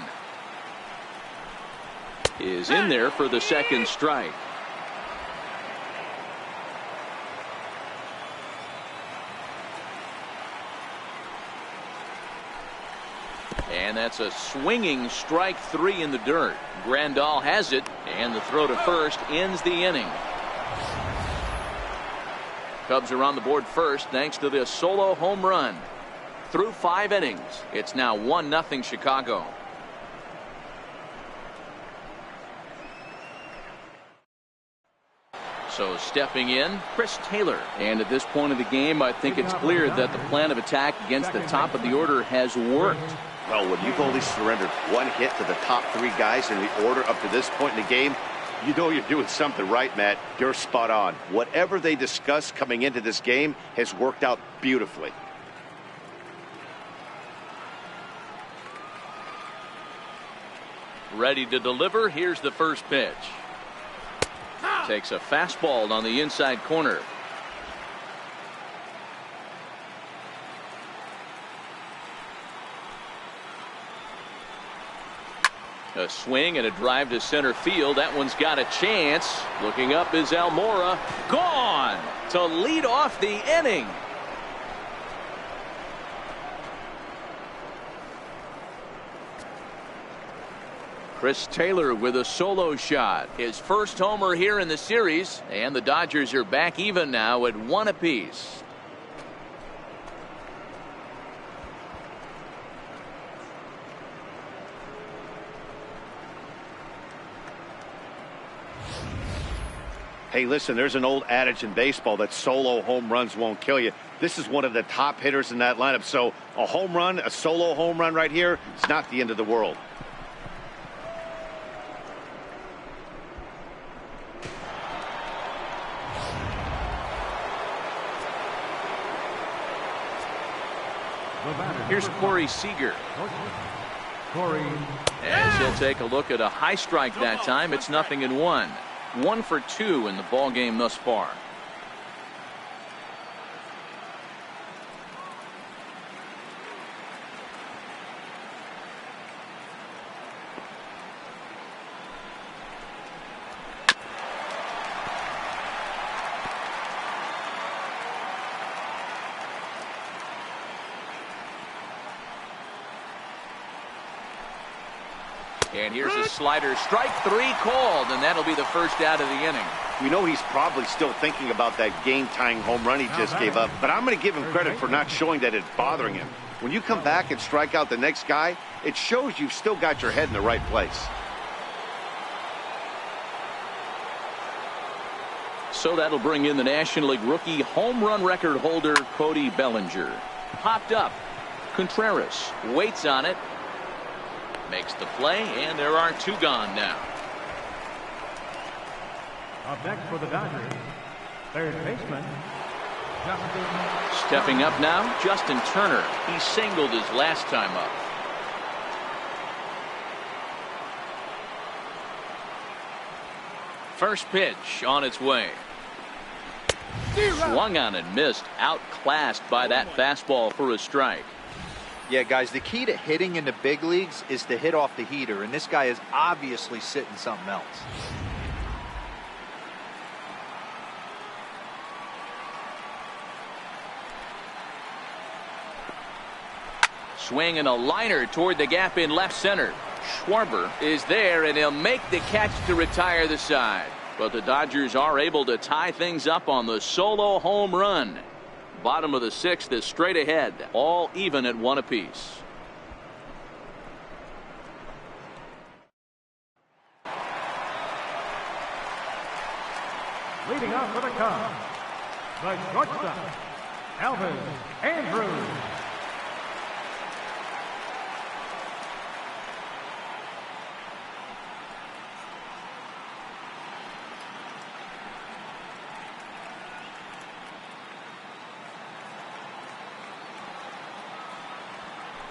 is in there for the second strike. And that's a swinging strike 3 in the dirt. Grandal has it, and the throw to first ends the inning. Cubs are on the board first thanks to this solo home run. Through 5 innings, it's now 1-0 Chicago. So stepping in, Chris Taylor. And at this point of the game, I think it's clear that the plan of attack against the top of the order has worked. Well, when you've only surrendered one hit to the top three guys in the order up to this point in the game, you know you're doing something right, Matt. You're spot on. Whatever they discussed coming into this game has worked out beautifully. Ready to deliver. Here's the first pitch. Takes a fastball on the inside corner. A swing and a drive to center field. That one's got a chance. Looking up is Almora. Gone to lead off the inning. Chris Taylor with a solo shot. His first homer here in the series. And the Dodgers are back even now at 1 apiece. Hey, listen, there's an old adage in baseball that solo home runs won't kill you. This is one of the top hitters in that lineup. So a home run, a solo home run right here, it's not the end of the world. Here's Corey Seager. Corey. As he'll take a look at a high strike that time, it's 0-1. 1 for 2 in the ball game thus far. And here's a slider. Strike 3 called, and that'll be the first out of the inning. We know he's probably still thinking about that game-tying home run he just gave up, but I'm going to give him credit for not showing that it's bothering him. When you come back and strike out the next guy, it shows you've still got your head in the right place. So that'll bring in the National League rookie home run record holder Cody Bellinger. Popped up. Contreras waits on it. Makes the play, and there are 2 gone now. Up next for the Dodgers, third baseman, Justin. Stepping up now, Justin Turner. He singled his last time up. First pitch on its way. Swung on and missed. Outclassed by that fastball for a strike. Yeah, guys, the key to hitting in the big leagues is to hit off the heater, and this guy is obviously sitting something else. Swing and a liner toward the gap in left center. Schwarber is there, and he'll make the catch to retire the side. But the Dodgers are able to tie things up on the solo home run. Bottom of the 6th is straight ahead, all even at 1 apiece. Leading off for the Cubs, the shortstop, Elvis Andrews.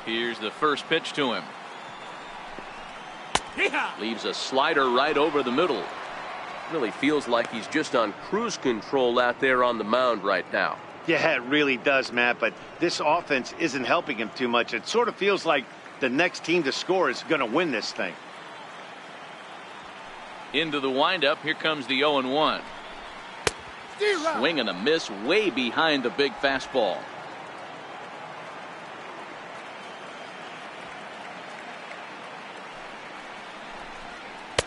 Here's the first pitch to him. Leaves a slider right over the middle. Really feels like he's just on cruise control out there on the mound right now. Yeah, it really does, Matt, but this offense isn't helping him too much. It sort of feels like the next team to score is going to win this thing. Into the windup. Here comes the 0-1. Swing and a miss way behind the big fastball.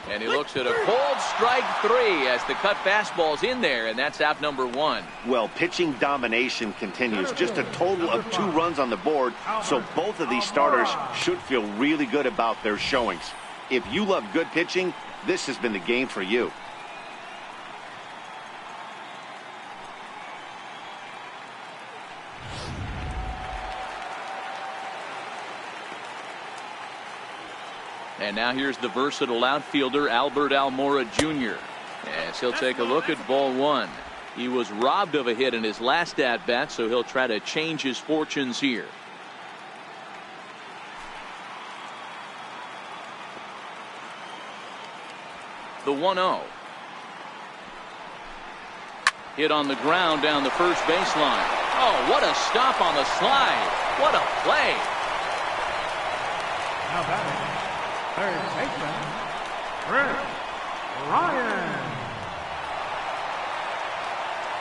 And he looks at a cold strike 3 as the cut fastball's in there, and that's out number 1. Well, pitching domination continues. Just a total of 2 runs on the board, so both of these starters should feel really good about their showings. If you love good pitching, this has been the game for you. And now here's the versatile outfielder Albert Almora Jr. As he'll take a look at ball one. He was robbed of a hit in his last at bat, so he'll try to change his fortunes here. The 1-0. Hit on the ground down the first baseline. Oh, what a stop on the slide. What a play. Now batting, third baseman, Chris Ryan.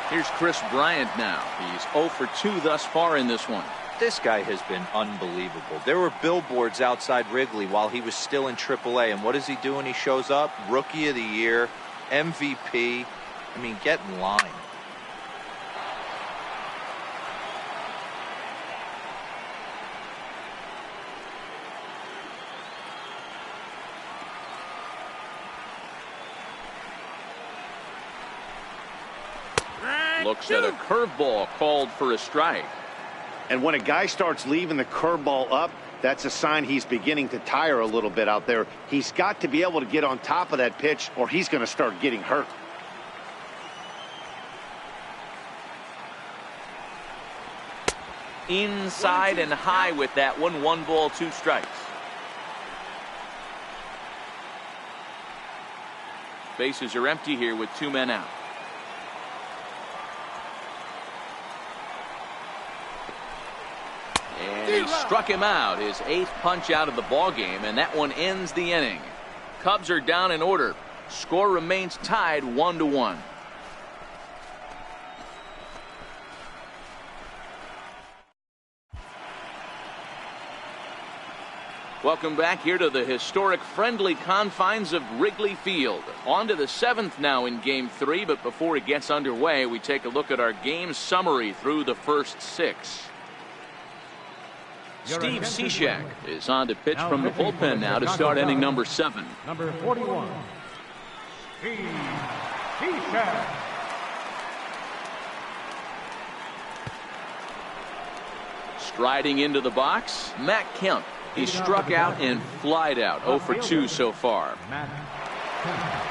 Here's Chris Bryant now. He's 0 for 2 thus far in this one. This guy has been unbelievable. There were billboards outside Wrigley while he was still in AAA, and what is he doing? He shows up, Rookie of the Year, MVP. I mean, get in line. Looks at a curveball called for a strike. And when a guy starts leaving the curveball up, that's a sign he's beginning to tire a little bit out there. He's got to be able to get on top of that pitch, or he's going to start getting hurt. Inside and high with that one. 1 ball, 2 strikes. Bases are empty here with 2 men out. And he struck him out, his 8th punch out of the ball game, and that one ends the inning. Cubs are down in order. Score remains tied 1-1. Welcome back here to the historic friendly confines of Wrigley Field. On to the 7th now in Game 3, but before it gets underway, we take a look at our game summary through the first 6. Steve Cishek is on to pitch from the bullpen now to start inning number 7. Number 41, Steve Cishek. Striding into the box, Matt Kemp. He struck out and flied out. 0 for 2 so far. Matt Kemp.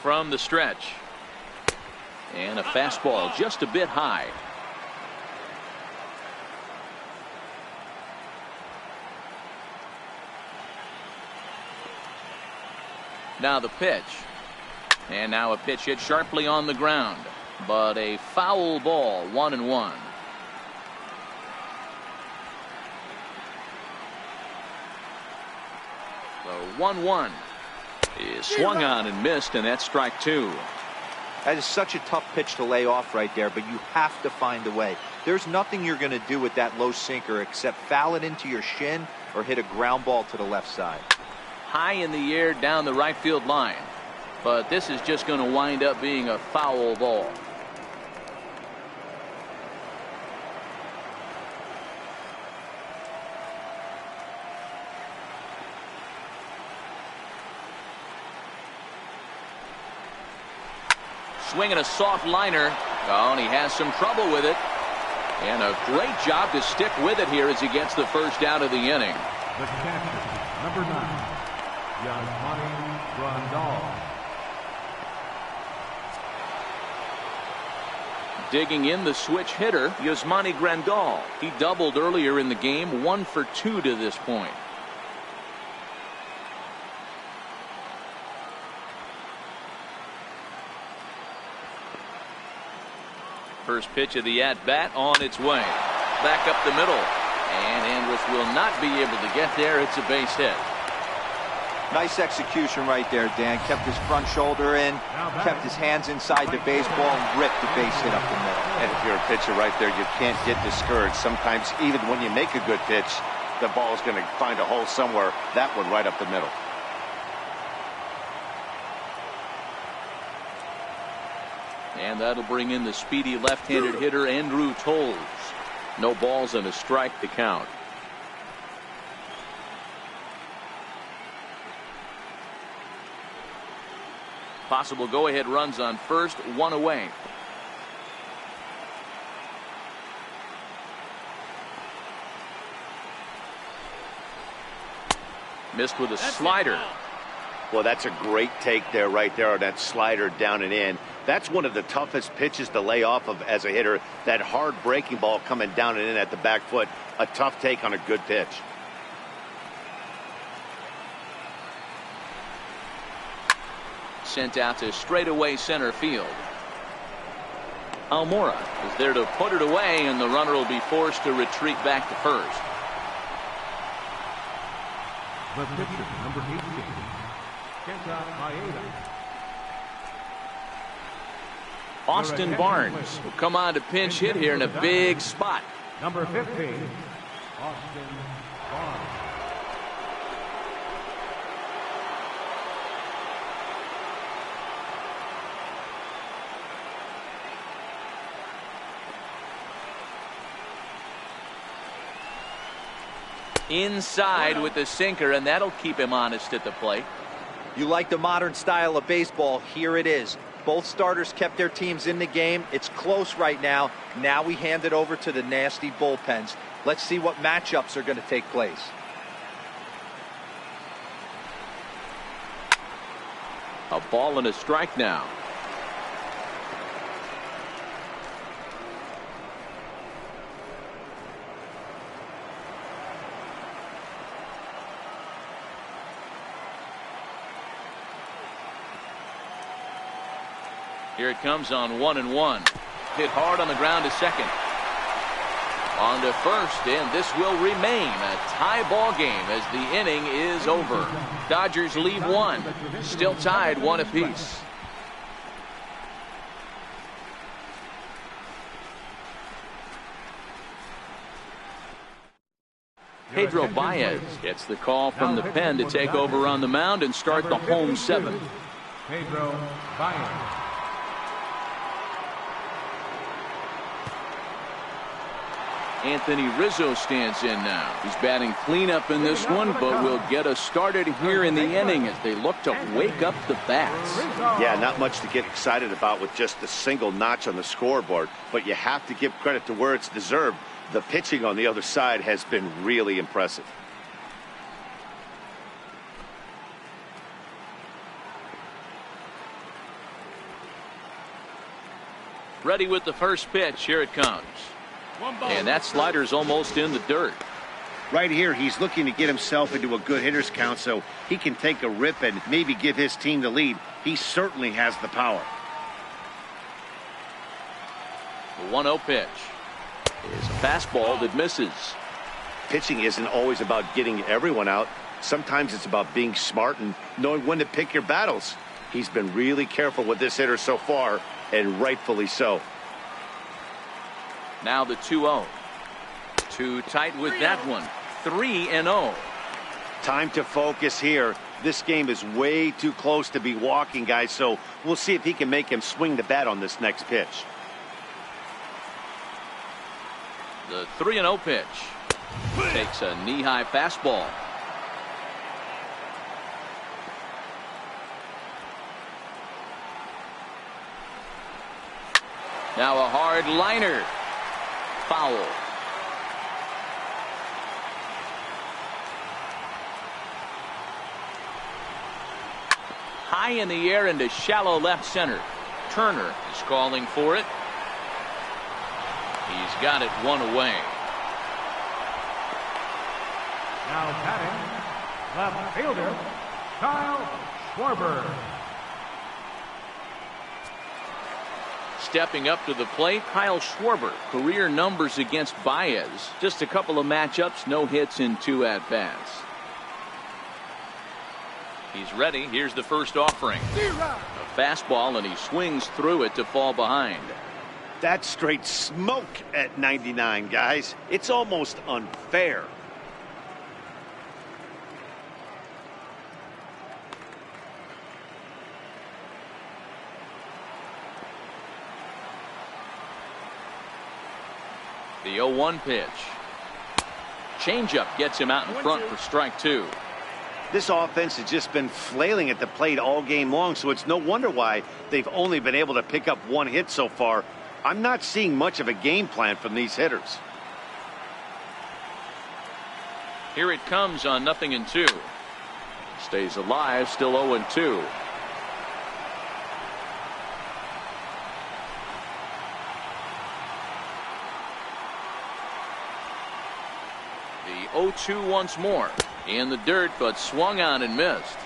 From the stretch. And a fastball just a bit high. Now the pitch. And now a pitch hit sharply on the ground. But a foul ball, 1-1. The 1-1 is swung on and missed, and that's strike 2. That is such a tough pitch to lay off right there, but you have to find a way. There's nothing you're going to do with that low sinker except foul it into your shin or hit a ground ball to the left side. High in the air down the right field line. But this is just going to wind up being a foul ball. Swinging a soft liner. Oh, and he has some trouble with it. And a great job to stick with it here as he gets the first out of the inning. The catcher, number 9, Yasmani Grandal. Digging in the switch hitter, Yasmani Grandal. He doubled earlier in the game, 1 for 2 to this point. First pitch of the at-bat on its way. Back up the middle. And Andrus will not be able to get there. It's a base hit. Nice execution right there, Dan. Kept his front shoulder in, kept his hands inside the baseball, and ripped the base hit up the middle. And if you're a pitcher right there, you can't get discouraged. Sometimes even when you make a good pitch, the ball is going to find a hole somewhere. That one right up the middle. And that'll bring in the speedy left-handed hitter Andrew Toles. No balls and a strike to count. Possible go-ahead runs on first, one away. Missed with a slider. Well, that's a great take there, right there on that slider down and in. That's one of the toughest pitches to lay off of as a hitter. That hard breaking ball coming down and in at the back foot. A tough take on a good pitch. Sent out to straightaway center field. Almora is there to put it away, and the runner will be forced to retreat back to first. The pitcher, number 18, Kenta Maeda. Austin Barnes will come on to pinch hit here in a big spot. Number 15, Austin Barnes. Inside with the sinker, and that'll keep him honest at the plate. You like the modern style of baseball. Here it is. Both starters kept their teams in the game. It's close right now. Now we hand it over to the nasty bullpens. Let's see what matchups are going to take place. A ball and a strike now. Here it comes on 1-1. Hit hard on the ground to second. On to first, and this will remain a tie ball game as the inning is over. Dodgers leave one. Still tied 1 apiece. Pedro Baez gets the call from the pen to take over on the mound and start the home 7th. Pedro Baez. Anthony Rizzo stands in now. He's batting cleanup in this one, but will get us started here in the inning as they look to wake up the bats. Yeah, not much to get excited about with just a single notch on the scoreboard, but you have to give credit to where it's deserved. The pitching on the other side has been really impressive. Ready with the first pitch. Here it comes. And that slider's almost in the dirt. Right here, he's looking to get himself into a good hitter's count so he can take a rip and maybe give his team the lead. He certainly has the power. The 1-0 pitch is a fastball that misses. Pitching isn't always about getting everyone out. Sometimes it's about being smart and knowing when to pick your battles. He's been really careful with this hitter so far, and rightfully so. Now the 2-0. Too tight with that one. 3-0. Time to focus here. This game is way too close to be walking, guys, so we'll see if he can make him swing the bat on this next pitch. The 3-0 pitch takes a knee-high fastball. Now a hard liner. Foul. High in the air into shallow left center. Turner is calling for it. He's got it 1 away. Now batting, left fielder, Kyle Schwarber. Stepping up to the plate, Kyle Schwarber. Career numbers against Baez. Just a couple of matchups, no hits in 2 at-bats. He's ready. Here's the first offering. A fastball, and he swings through it to fall behind. That's straight smoke at 99, guys. It's almost unfair. The 0-1 pitch. Changeup gets him out in front for strike 2. This offense has just been flailing at the plate all game long, so it's no wonder why they've only been able to pick up one hit so far. I'm not seeing much of a game plan from these hitters. Here it comes on 0-2. Stays alive, still 0-2. The 0-2 once more. In the dirt, but swung on and missed.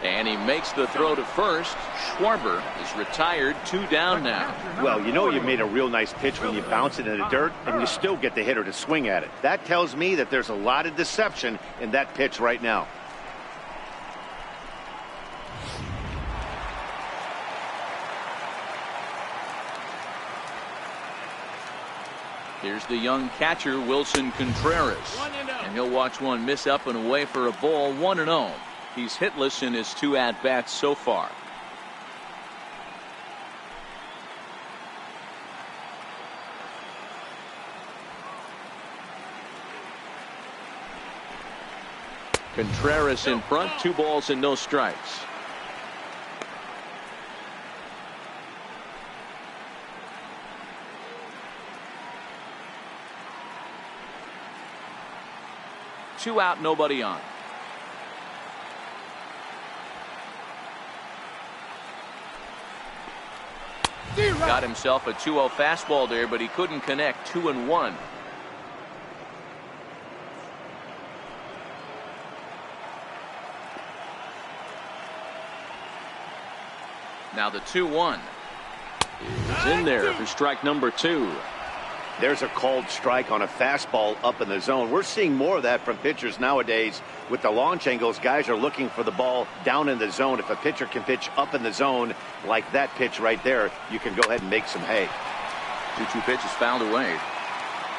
And he makes the throw to first. Schwarber is retired, 2 down now. Well, you know you made a real nice pitch when you bounce it in the dirt and you still get the hitter to swing at it. That tells me that there's a lot of deception in that pitch right now. Here's the young catcher, Wilson Contreras. And he'll watch one miss up and away for a ball, 1-0. He's hitless in his 2 at-bats so far. Contreras in front, 2 balls and no strikes. Two out, nobody on. Got himself a 2-0 fastball there, but he couldn't connect. 2-1. Now the 2-1 is in there for strike number 2. There's a called strike on a fastball up in the zone. We're seeing more of that from pitchers nowadays. With the launch angles, guys are looking for the ball down in the zone. If a pitcher can pitch up in the zone like that pitch right there, you can go ahead and make some hay. 2-2 pitch is fouled away.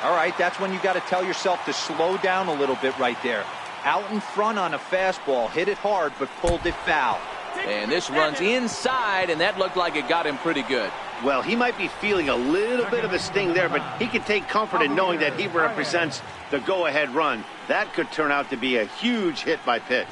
All right, that's when you got to tell yourself to slow down a little bit right there. Out in front on a fastball, hit it hard, but pulled it foul. And this runs inside, and that looked like it got him pretty good. Well, he might be feeling a little bit of a sting there, but he can take comfort in knowing that he represents the go-ahead run. That could turn out to be a huge hit by pitch.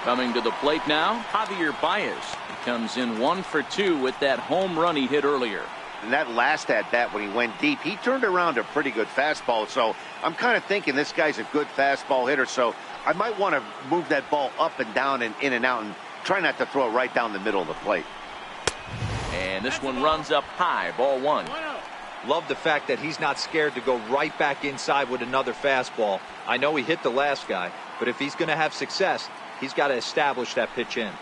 Coming to the plate now, Javier Baez. He comes in 1 for 2 with that home run he hit earlier. And that last at-bat when he went deep, he turned around a pretty good fastball. So I'm kind of thinking this guy's a good fastball hitter. So I might want to move that ball up and down and in and out and try not to throw it right down the middle of the plate. And this one runs up high, ball 1. Love the fact that he's not scared to go right back inside with another fastball. I know he hit the last guy, but if he's going to have success, he's got to establish that pitch in.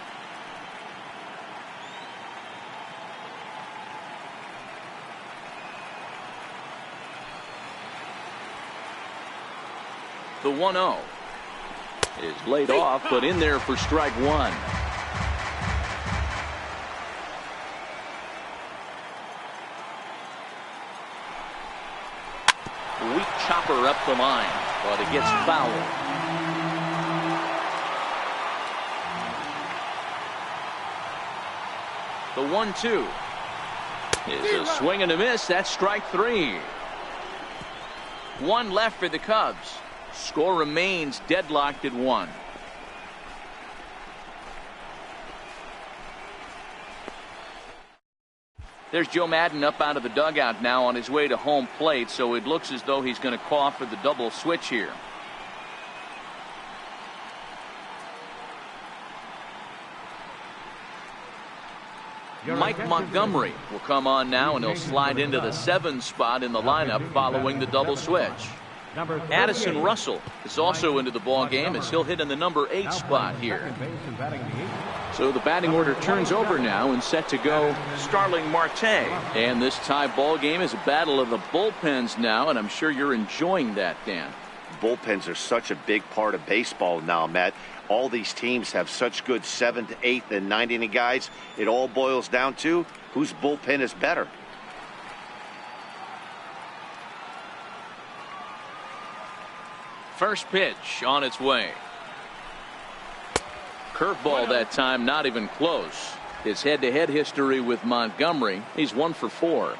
The 1-0 is laid off, but in there for strike 1. Weak chopper up the line, but it gets fouled. The 1-2 is a swing and a miss. That's strike 3. 1 left for the Cubs. Score remains deadlocked at 1. There's Joe Madden up out of the dugout now on his way to home plate, so it looks as though he's going to call for the double switch here. Mike Montgomery will come on now, and he'll slide into the 7 spot in the lineup following the double switch. Addison Russell is also into the ball game as he'll hit in the number 8 spot here. So the batting order turns over now and set to go Starling Marte. And this tie ball game is a battle of the bullpens now, and I'm sure you're enjoying that, Dan. Bullpens are such a big part of baseball now, Matt. All these teams have such good 7th, 8th, and 9th inning guys. It all boils down to whose bullpen is better. First pitch on its way. Curveball that time, not even close. His head-to-head history with Montgomery, he's 1 for 4.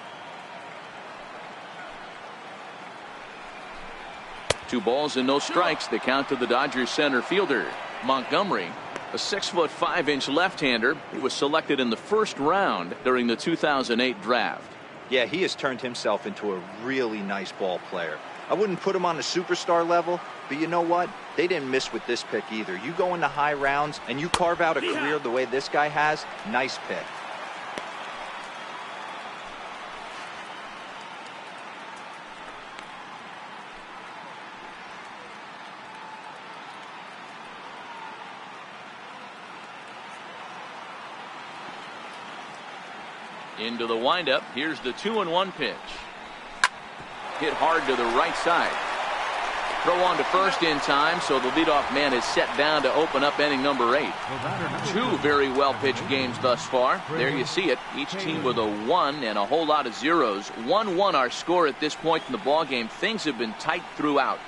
2 balls and no strikes. The count to the Dodgers center fielder Montgomery, a 6'5" left-hander. He was selected in the first round during the 2008 draft. Yeah, he has turned himself into a really nice ball player. I wouldn't put him on a superstar level, but you know what? They didn't miss with this pick either. You go into high rounds and you carve out a career the way this guy has, nice pick. Into the windup. Here's the 2-1 pitch. Hit hard to the right side. Throw on to first in time, so the leadoff man is set down to open up inning number 8. 2 very well pitched games thus far. There you see it. Each team with a 1 and a whole lot of zeros. 1-1 our score at this point in the ball game. Things have been tight throughout.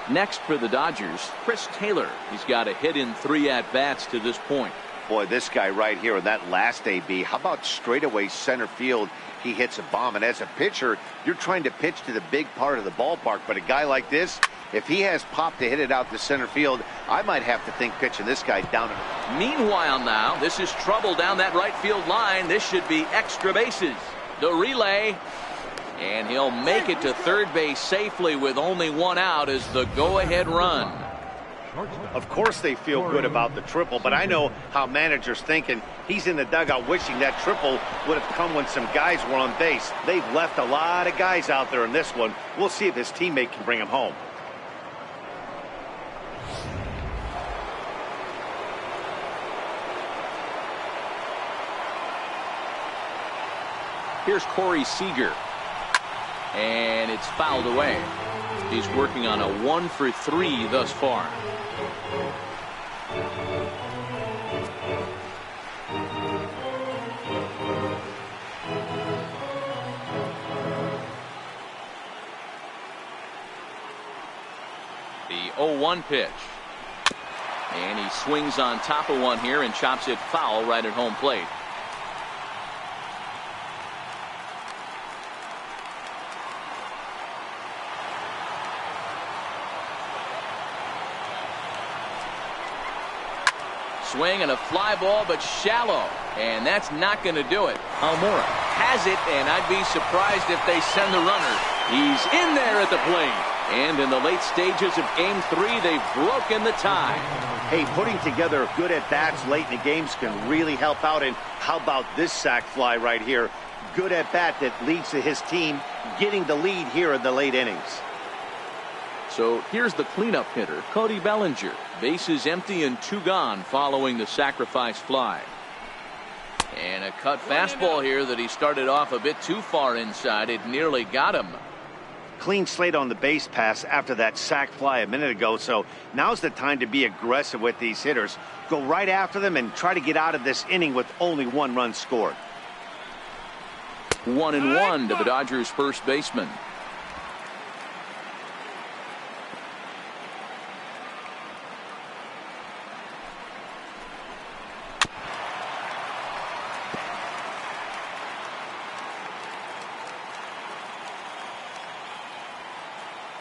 Next for the Dodgers, Chris Taylor. He's got a hit in 3 at-bats to this point. Boy, this guy right here in that last AB, how about straightaway center field? He hits a bomb, and as a pitcher, you're trying to pitch to the big part of the ballpark, but a guy like this, if he has pop to hit it out to center field, I might have to think pitching this guy down. Meanwhile now, this is trouble down that right field line. This should be extra bases. The relay, and he'll make it to third base safely with only 1 out as the go-ahead run. Of course they feel good about the triple, but I know how managers thinking. He's in the dugout wishing that triple would have come when some guys were on base. They've left a lot of guys out there in this one. We'll see if his teammate can bring him home. Here's Corey Seager, and it's fouled away. He's working on a 1 for 3 thus far. The 0-1 pitch. And he swings on top of one here and chops it foul right at home plate. Swing and a fly ball, but shallow, and that's not going to do it. Almora has it, and I'd be surprised if they send the runner. He's in there at the plate, and in the late stages of Game 3, they've broken the tie. Hey, putting together good at-bats late in the games can really help out, and how about this sac fly right here? Good at-bat that leads to his team getting the lead here in the late innings. So here's the cleanup hitter, Cody Bellinger. Bases empty and 2 gone following the sacrifice fly. And a cut fastball here that he started off a bit too far inside. It nearly got him. Clean slate on the base pass after that sac fly a minute ago, so now's the time to be aggressive with these hitters. Go right after them and try to get out of this inning with only 1 run scored. 1-1 to the Dodgers first baseman.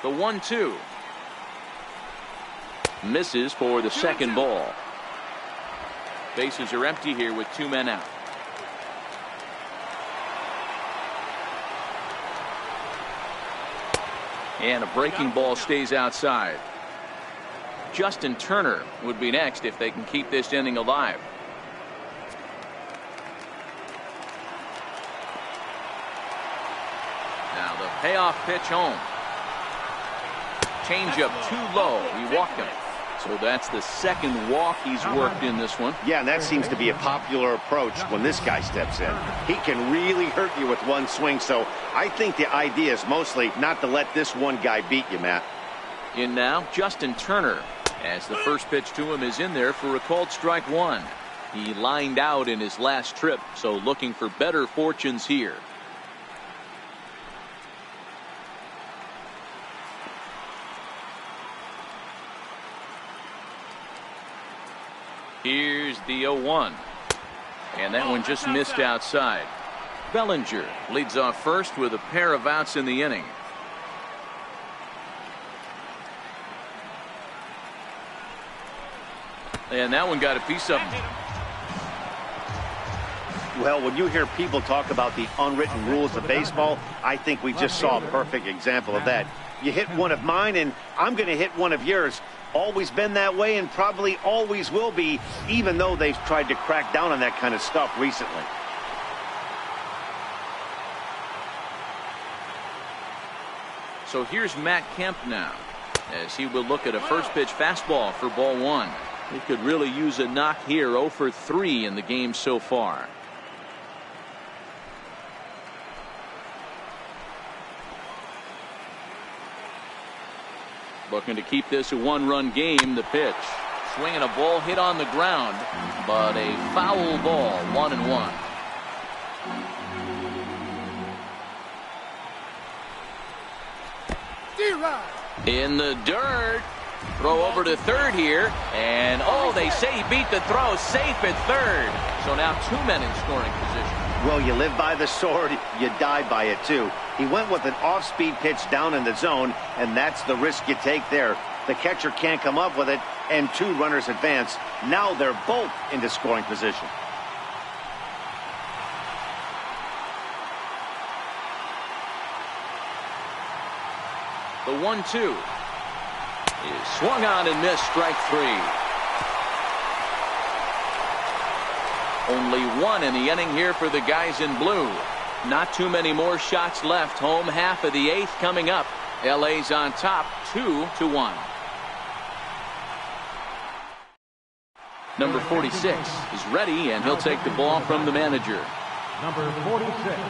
The 1-2. Misses for the second ball. Bases are empty here with 2 men out. And a breaking ball stays outside. Justin Turner would be next if they can keep this inning alive. Now the payoff pitch home. Changeup too low. He walked him. So that's the second walk he's worked in this one. Yeah, and that seems to be a popular approach when this guy steps in. He can really hurt you with 1 swing, so I think the idea is mostly not to let this one guy beat you, Matt. In now, Justin Turner, as the first pitch to him is in there for a called strike 1. He lined out in his last trip, so looking for better fortunes here. Here's the 0-1. And that one just missed outside. Bellinger leads off first with a pair of outs in the inning. And that one got a piece of him. Well, when you hear people talk about the unwritten rules of baseball, I think we just saw a perfect example of that. You hit one of mine, and I'm going to hit one of yours. Always been that way and probably always will be, even though they've tried to crack down on that kind of stuff recently. So here's Matt Kemp now, as he will look at a first pitch fastball for ball one. He could really use a knock here. 0 for 3 in the game so far. Looking to keep this a one-run game. The pitch. Swinging a ball hit on the ground, but a foul ball. 1-1. In the dirt. Throw over to third here, and they say he beat the throw. Safe at third. So now 2 men in scoring position. Well, you live by the sword, you die by it too. He went with an off-speed pitch down in the zone, and that's the risk you take there. The catcher can't come up with it, and 2 runners advance. Now they're both into scoring position. The 1-2 is swung on and missed. Strike 3. Only 1 in the inning here for the guys in blue. Not too many more shots left. Home half of the 8th coming up. LA's on top 2-1. Number 46 is ready, and he'll take the ball from the manager. Number 46.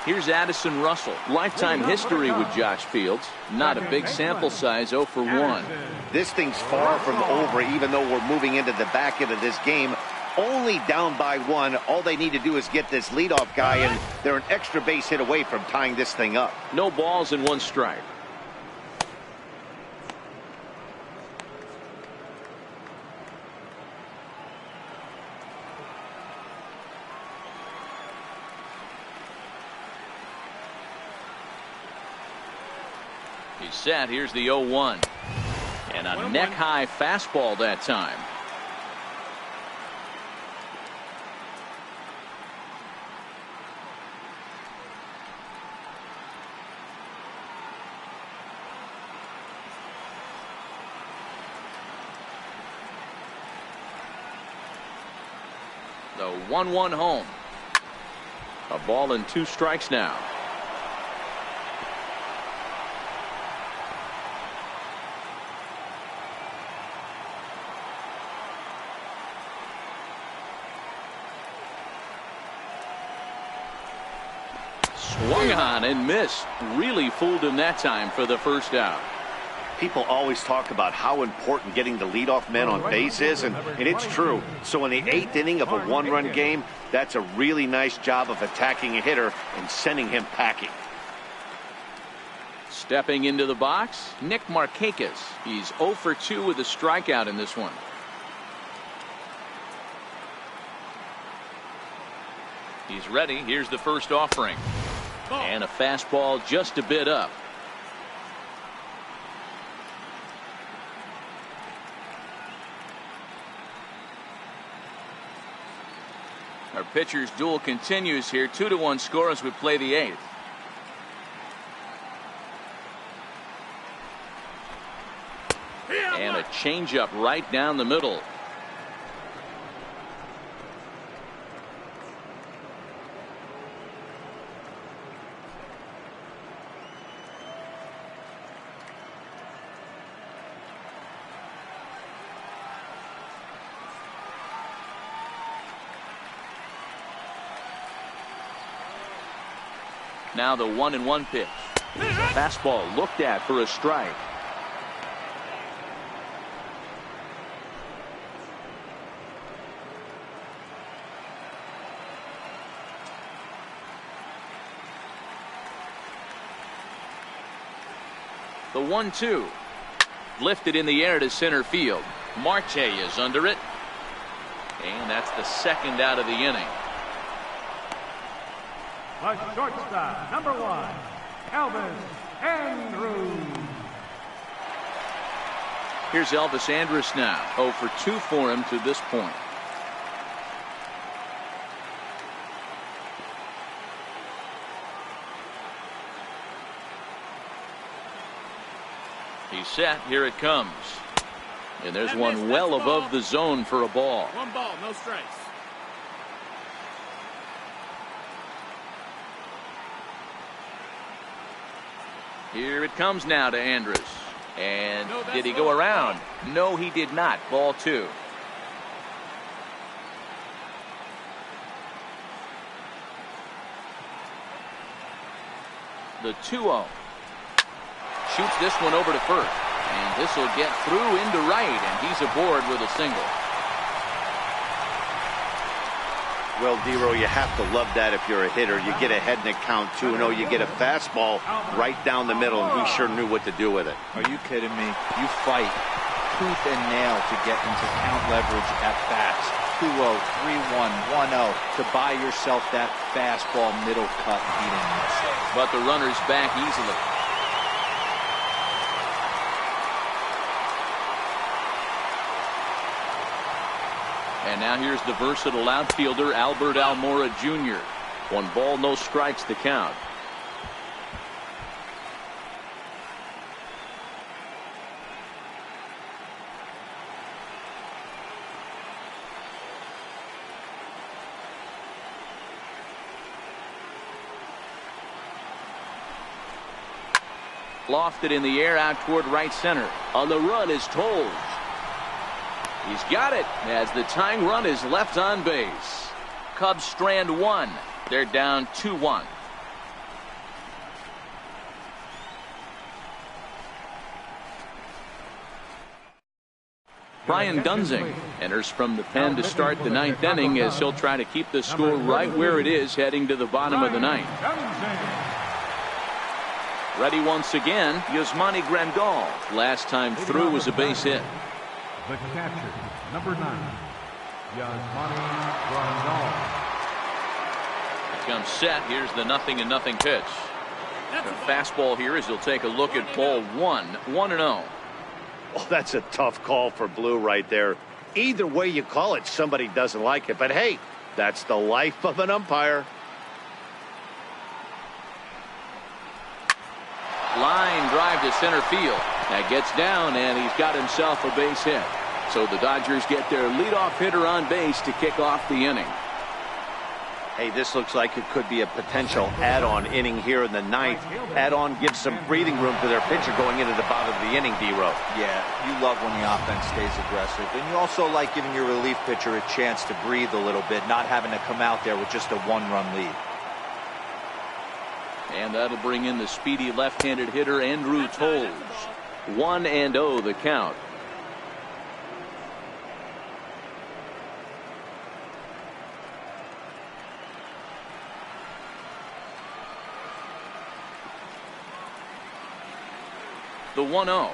Here's Addison Russell. Lifetime history with Josh Fields. Not a big sample size. 0 for 1. This thing's far from over, even though we're moving into the back end of this game. Only down by 1. All they need to do is get this leadoff guy, and they're an extra base hit away from tying this thing up. No balls and 1 strike. He's set. Here's the 0-1. And a neck-high fastball that time. The 1-1 home. A ball and 2 strikes now. Swung on and missed. Really fooled him that time for the first out. People always talk about how important getting the leadoff man on base is, and it's true. So in the 8th inning of a 1-run game, that's a really nice job of attacking a hitter and sending him packing. Stepping into the box, Nick Markakis. He's 0 for 2 with a strikeout in this one. He's ready. Here's the first offering. And a fastball just a bit up. Our pitcher's duel continues here. 2-1 score as we play the 8th. And a changeup right down the middle. Now the 1-1 pitch. Fastball looked at for a strike. The 1-2. Lifted in the air to center field. Marte is under it. And that's the second out of the inning. The shortstop, number 1, Elvis Andrus. Here's Elvis Andrus now. 0 for 2 for him to this point. He's set. Here it comes. And there's one well above the zone for a ball. 1 ball, no strikes. Here it comes now to Andrus. And did he go around? No, he did not. Ball 2. The 2-0. Shoots this one over to first. And this will get through into right. And he's aboard with a single. Well, Dero, you have to love that if you're a hitter. You get ahead in the count 2-0. You get a fastball right down the middle, and he sure knew what to do with it. Are you kidding me? You fight tooth and nail to get into count leverage at bats. 2-0, 3-1, 1-0 to buy yourself that fastball middle cut. He didn't miss it. But the runner's back easily. And now here's the versatile outfielder Albert Almora Jr. 1 ball, no strikes to count. Lofted in the air out toward right center. On the run is Toles. He's got it as the tying run is left on base. Cubs strand 1. They're down 2-1. Brian Dunsing enters from the pen to start the 9th inning as he'll try to keep the score right where it is heading to the bottom of the 9th. Ready once again, Yasmani Grandal. Last time through was a base hit. The catcher, number 9, Yasmani Grandal. Comes set. Here's the 0-0 pitch. The fastball here as he'll take a look at ball 1. 1-0. Oh, that's a tough call for Blue right there. Either way you call it, somebody doesn't like it. But hey, that's the life of an umpire. Line drive to center field. That gets down, and he's got himself a base hit. So the Dodgers get their leadoff hitter on base to kick off the inning. Hey, this looks like it could be a potential add-on inning here in the 9th. Add-on gives some breathing room to their pitcher going into the bottom of the inning, Dero. Yeah, you love when the offense stays aggressive. And you also like giving your relief pitcher a chance to breathe a little bit, not having to come out there with just a 1-run lead. And that'll bring in the speedy left-handed hitter Andrew Toles. 1-0 the count. The 1-0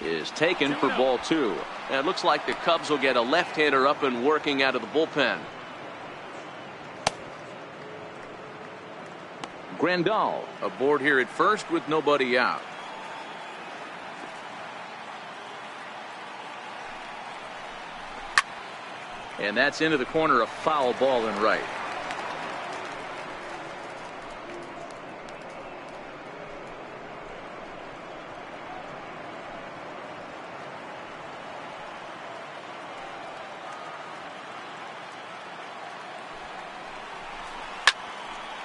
is taken for ball 2. And it looks like the Cubs will get a left-hander up and working out of the bullpen. Grandal aboard here at first with nobody out. And that's into the corner, a foul ball in right.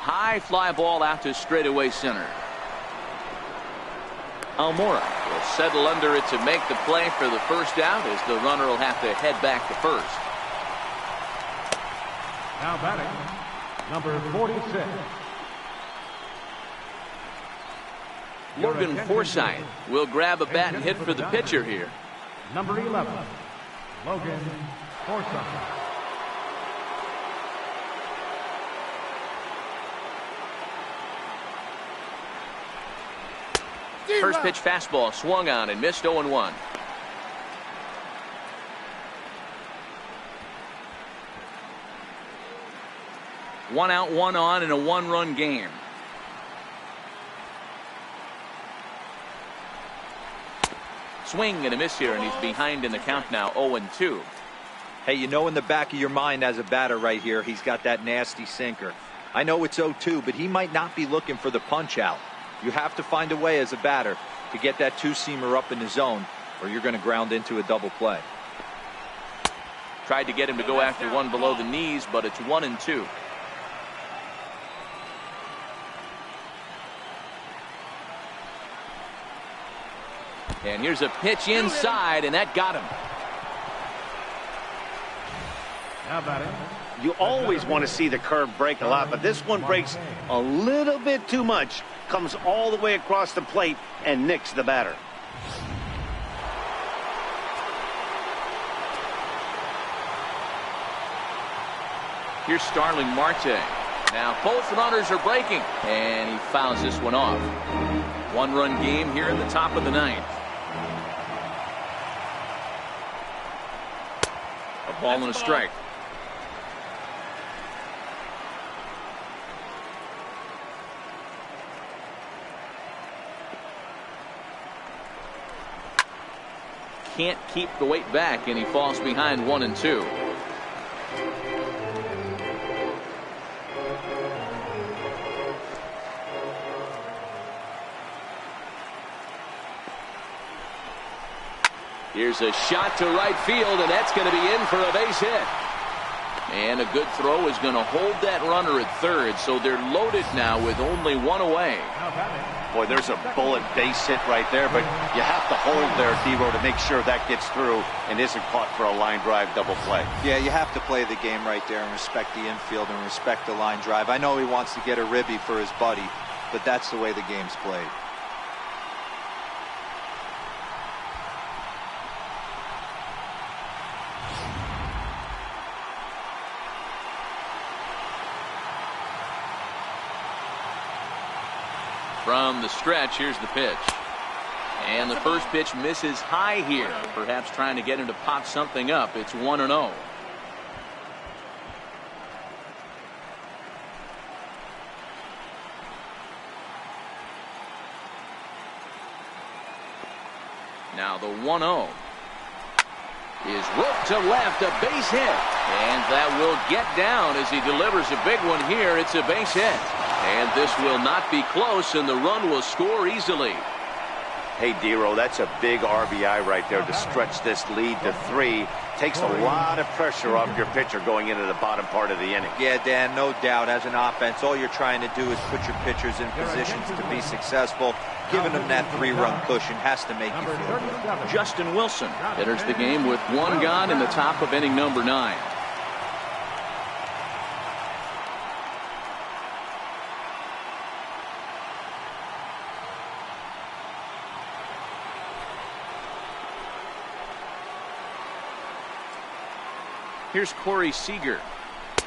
High fly ball out to straightaway center. Almora will settle under it to make the play for the first out as the runner will have to head back to first. Now batting, number 46. Morgan Forsythe will grab a bat and hit for the pitcher here. Number 11, Logan Forsythe. First pitch fastball swung on and missed. 0-1. One out, one on in a one-run game. Swing and a miss here, and he's behind in the count now. 0-2. Hey, you know in the back of your mind as a batter right here, he's got that nasty sinker. I know it's 0-2, but he might not be looking for the punch out. You have to find a way as a batter to get that two-seamer up in the zone, or you're going to ground into a double play. Tried to get him to go after one below the knees, but it's 1-2. And here's a pitch inside, and that got him. Now batting. You always want to see the curve break a lot, but this one breaks a little bit too much. Comes all the way across the plate and nicks the batter. Here's Starling Marte. Now both runners are breaking, and he fouls this one off. One-run game here in the top of the ninth. A ball and a strike. Can't keep the weight back, and he falls behind 1-2. Here's a shot to right field, and that's going to be in for a base hit. And a good throw is going to hold that runner at third, so they're loaded now with only one away. Boy, there's a bullet base hit right there, but you have to hold there, Dero, to make sure that gets through and isn't caught for a line drive double play. Yeah, you have to play the game right there and respect the infield and respect the line drive. I know he wants to get a ribby for his buddy, but that's the way the game's played. From the stretch, here's the pitch. And the first pitch misses high here. Perhaps trying to get him to pop something up. It's 1-0. Now the 1-0 is roped to left, a base hit. And that will get down as he delivers a big one here. It's a base hit. And this will not be close, and the run will score easily. Hey, Dero, that's a big RBI right there to stretch this lead to 3. Takes a lot of pressure off your pitcher going into the bottom part of the inning. Yeah, Dan, no doubt. As an offense, all you're trying to do is put your pitchers in positions to be successful. Giving them that 3-run cushion has to make you feel good. Justin Wilson enters the game with one gone in the top of inning number 9. Here's Corey Seager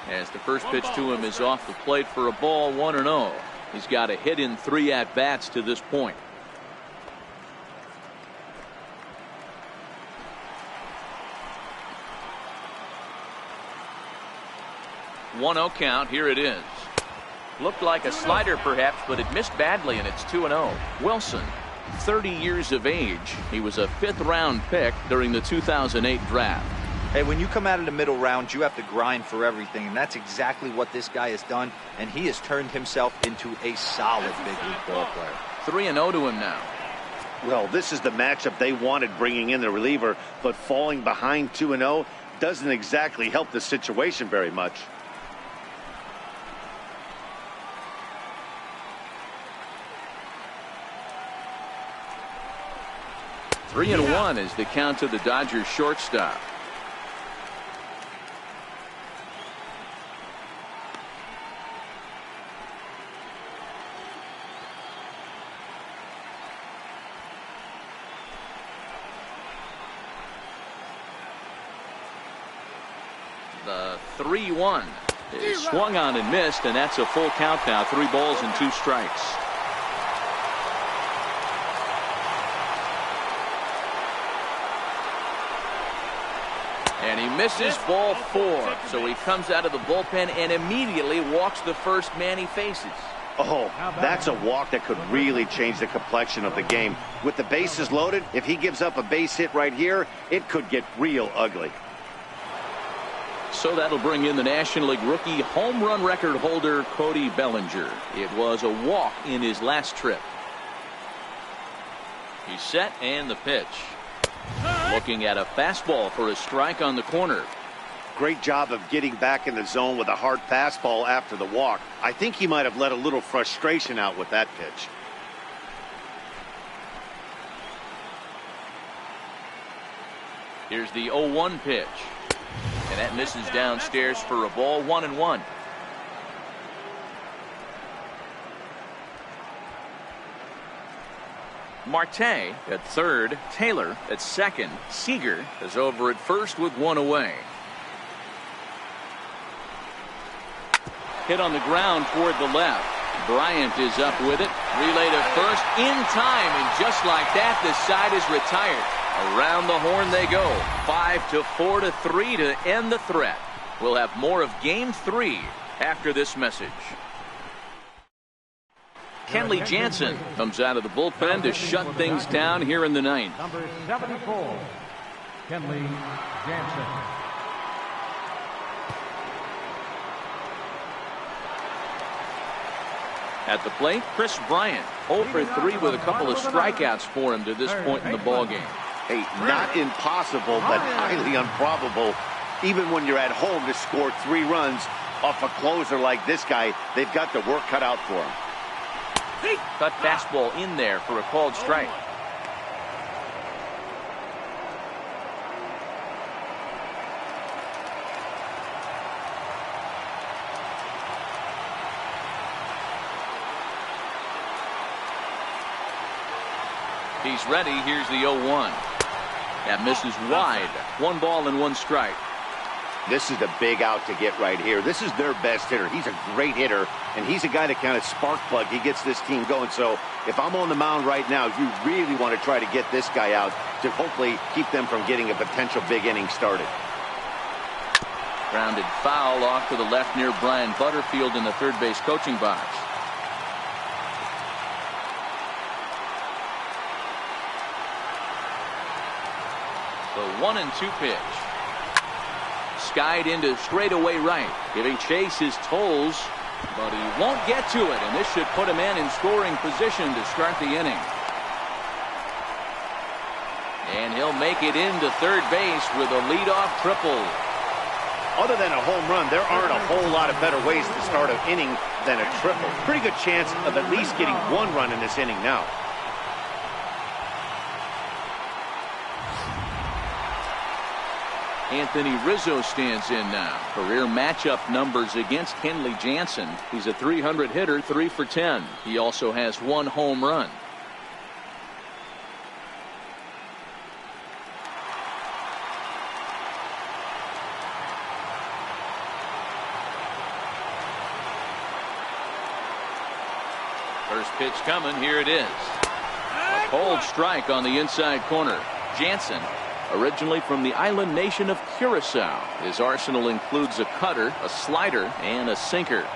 as the first pitch to him is off the plate for a ball. 1-0. He's got a hit in 3 at-bats to this point. One-0 count. Here it is. Looked like a slider perhaps, but it missed badly, and it's 2-0. Wilson, 30 years of age. He was a 5th-round pick during the 2008 draft. Hey, when you come out of the middle round, you have to grind for everything, and that's exactly what this guy has done, and he has turned himself into a solid big league ball player. 3-0 to him now. Well, this is the matchup they wanted, bringing in the reliever, but falling behind 2-0 doesn't exactly help the situation very much. Three and 1 is the count to the Dodgers shortstop. The 3-1 is swung on and missed, and that's a full count now. 3 balls and 2 strikes. misses ball 4. So he comes out of the bullpen and immediately walks the first man he faces. Oh, that's a walk that could really change the complexion of the game. With the bases loaded, if he gives up a base hit right here, it could get real ugly. So that'll bring in the National League rookie home run record holder Cody Bellinger. It was a walk in his last trip. He's set and the pitch. Looking at a fastball for a strike on the corner. Great job of getting back in the zone with a hard fastball after the walk. I think he might have let a little frustration out with that pitch. Here's the 0-1 pitch. And that misses downstairs for a ball, 1-1. Marte at third, Taylor at second. Seager is over at first with one away. Hit on the ground toward the left. Bryant is up with it. Relay to first in time, and just like that, the side is retired. Around the horn they go. 5-4 to 3 to end the threat. We'll have more of Game 3 after this message. Kenley Jansen comes out of the bullpen to shut things down here in the ninth. Number 74, Kenley Jansen. At the plate, Chris Bryant, 0 for 3 with a couple of strikeouts for him to this point in the ballgame. Hey, not impossible, but highly improbable. Even when you're at home to score 3 runs off a closer like this guy, they've got the work cut out for him. Cut fastball in there for a called strike. He's ready. Here's the 0-1. That misses wide. 1 ball and 1 strike. This is the big out to get right here. This is their best hitter. He's a great hitter, and he's a guy that kind of spark plug. He gets this team going. So if I'm on the mound right now, you really want to try to get this guy out to hopefully keep them from getting a potential big inning started. Grounded foul off to the left near Brian Butterfield in the third base coaching box. The 1-2 pitch. Skied into straightaway right, giving Chase his tolls, but he won't get to it, and this should put him in scoring position to start the inning. And he'll make it into third base with a leadoff triple. Other than a home run, there aren't a whole lot of better ways to start an inning than a triple. Pretty good chance of at least getting 1 run in this inning now. Anthony Rizzo stands in now. Career matchup numbers against Kenley Jansen. He's a .300 hitter, 3 for 10. He also has 1 home run. First pitch coming. Here it is. A cold strike on the inside corner. Jansen, originally from the island nation of Curacao. His arsenal includes a cutter, a slider, and a sinker.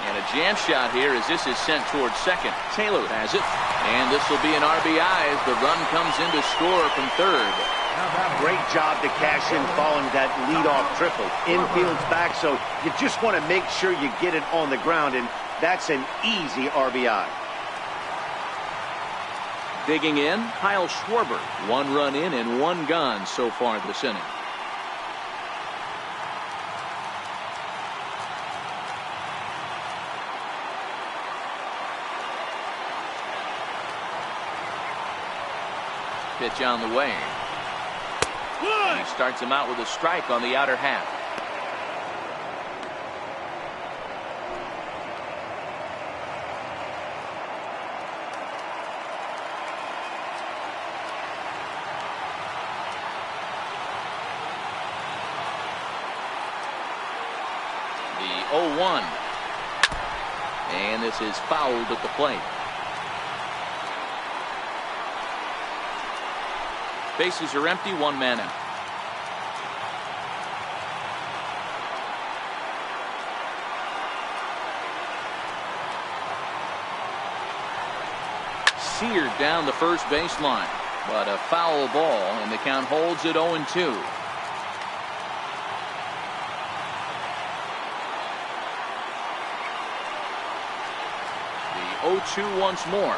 And a jam shot here as this is sent towards second. Taylor has it, and this will be an RBI as the run comes in to score from third. Great job to cash in following that leadoff triple. Infield's back, so you just want to make sure you get it on the ground, and that's an easy RBI. Digging in, Kyle Schwarber. 1 run in and 1 gone so far this inning. Pitch on the way. He starts him out with a strike on the outer half. 0-1. And this is fouled at the plate. Bases are empty, one man out. Seared down the first baseline, but a foul ball, and the count holds at 0-2. The 0-2 once more.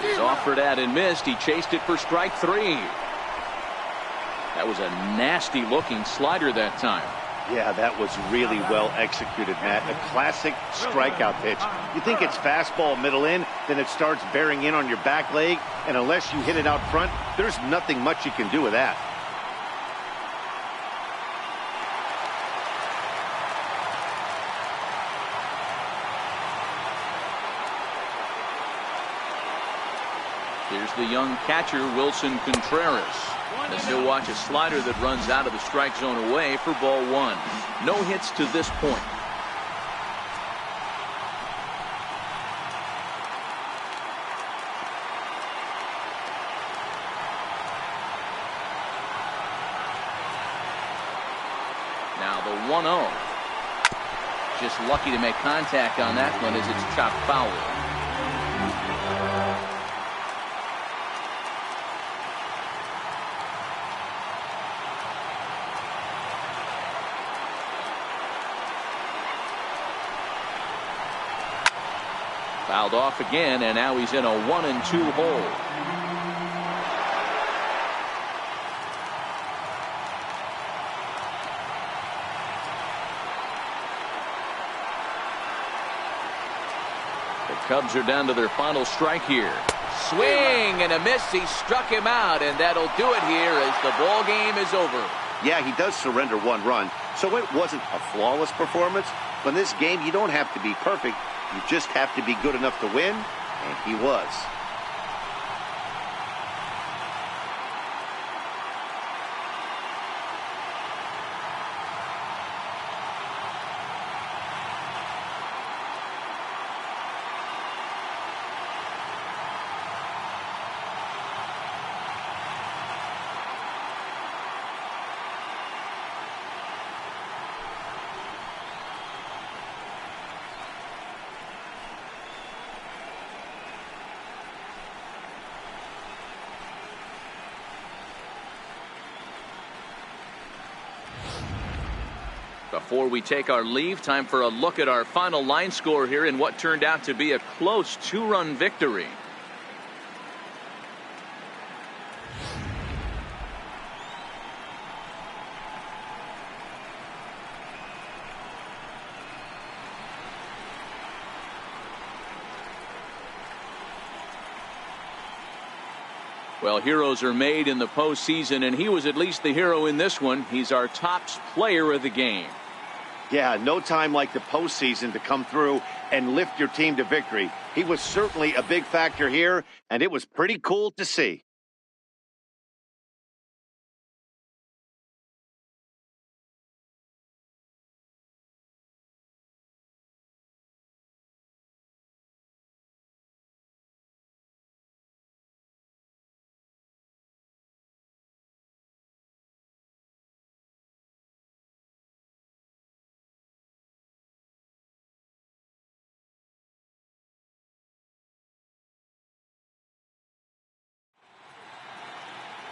He's offered at and missed. He chased it for strike 3. That was a nasty looking slider that time. Yeah, that was really well executed, Matt. A classic strikeout pitch. You think it's fastball middle in, then it starts bearing in on your back leg, and unless you hit it out front, there's nothing much you can do with that. Here's the young catcher, Wilson Contreras. As he'll watch a slider that runs out of the strike zone away for ball 1. No hits to this point. Now the 1-0. Just lucky to make contact on that one as it's chopped foul. Fouled off again, and now he's in a 1-2 hole. The Cubs are down to their final strike here. Swing and a miss. He struck him out, and that'll do it here as the ball game is over. Yeah, he does surrender 1 run, so it wasn't a flawless performance. But in this game, you don't have to be perfect. You just have to be good enough to win, and he was. Before we take our leave, time for a look at our final line score here in what turned out to be a close 2-run victory. Well, heroes are made in the postseason, and he was at least the hero in this one. He's our top player of the game. Yeah, no time like the postseason to come through and lift your team to victory. He was certainly a big factor here, and it was pretty cool to see.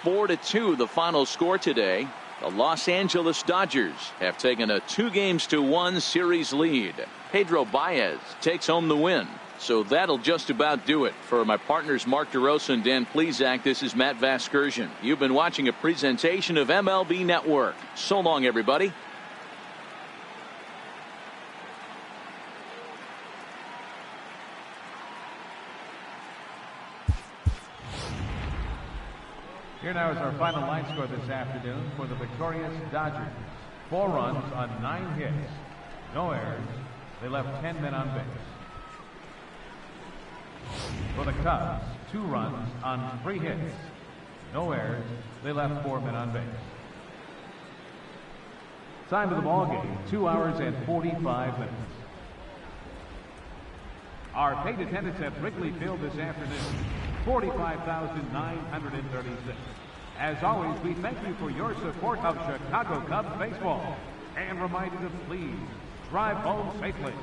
Four to 2 the final score today. The Los Angeles Dodgers have taken a 2-1 series lead. Pedro Baez takes home the win. So that'll just about do it. For my partners Mark DeRosa and Dan Plesac, this is Matt Vasgersian. You've been watching a presentation of MLB Network. So long, everybody. Here now is our final line score this afternoon for the victorious Dodgers. 4 runs on 9 hits. No errors. They left 10 men on base. For the Cubs, 2 runs on 3 hits. No errors. They left 4 men on base. Time of the ball game, 2 hours and 45 minutes. Our paid attendance at Wrigley Field this afternoon, 45,936. As always, we thank you for your support of Chicago Cubs baseball and remind you to please drive home safely.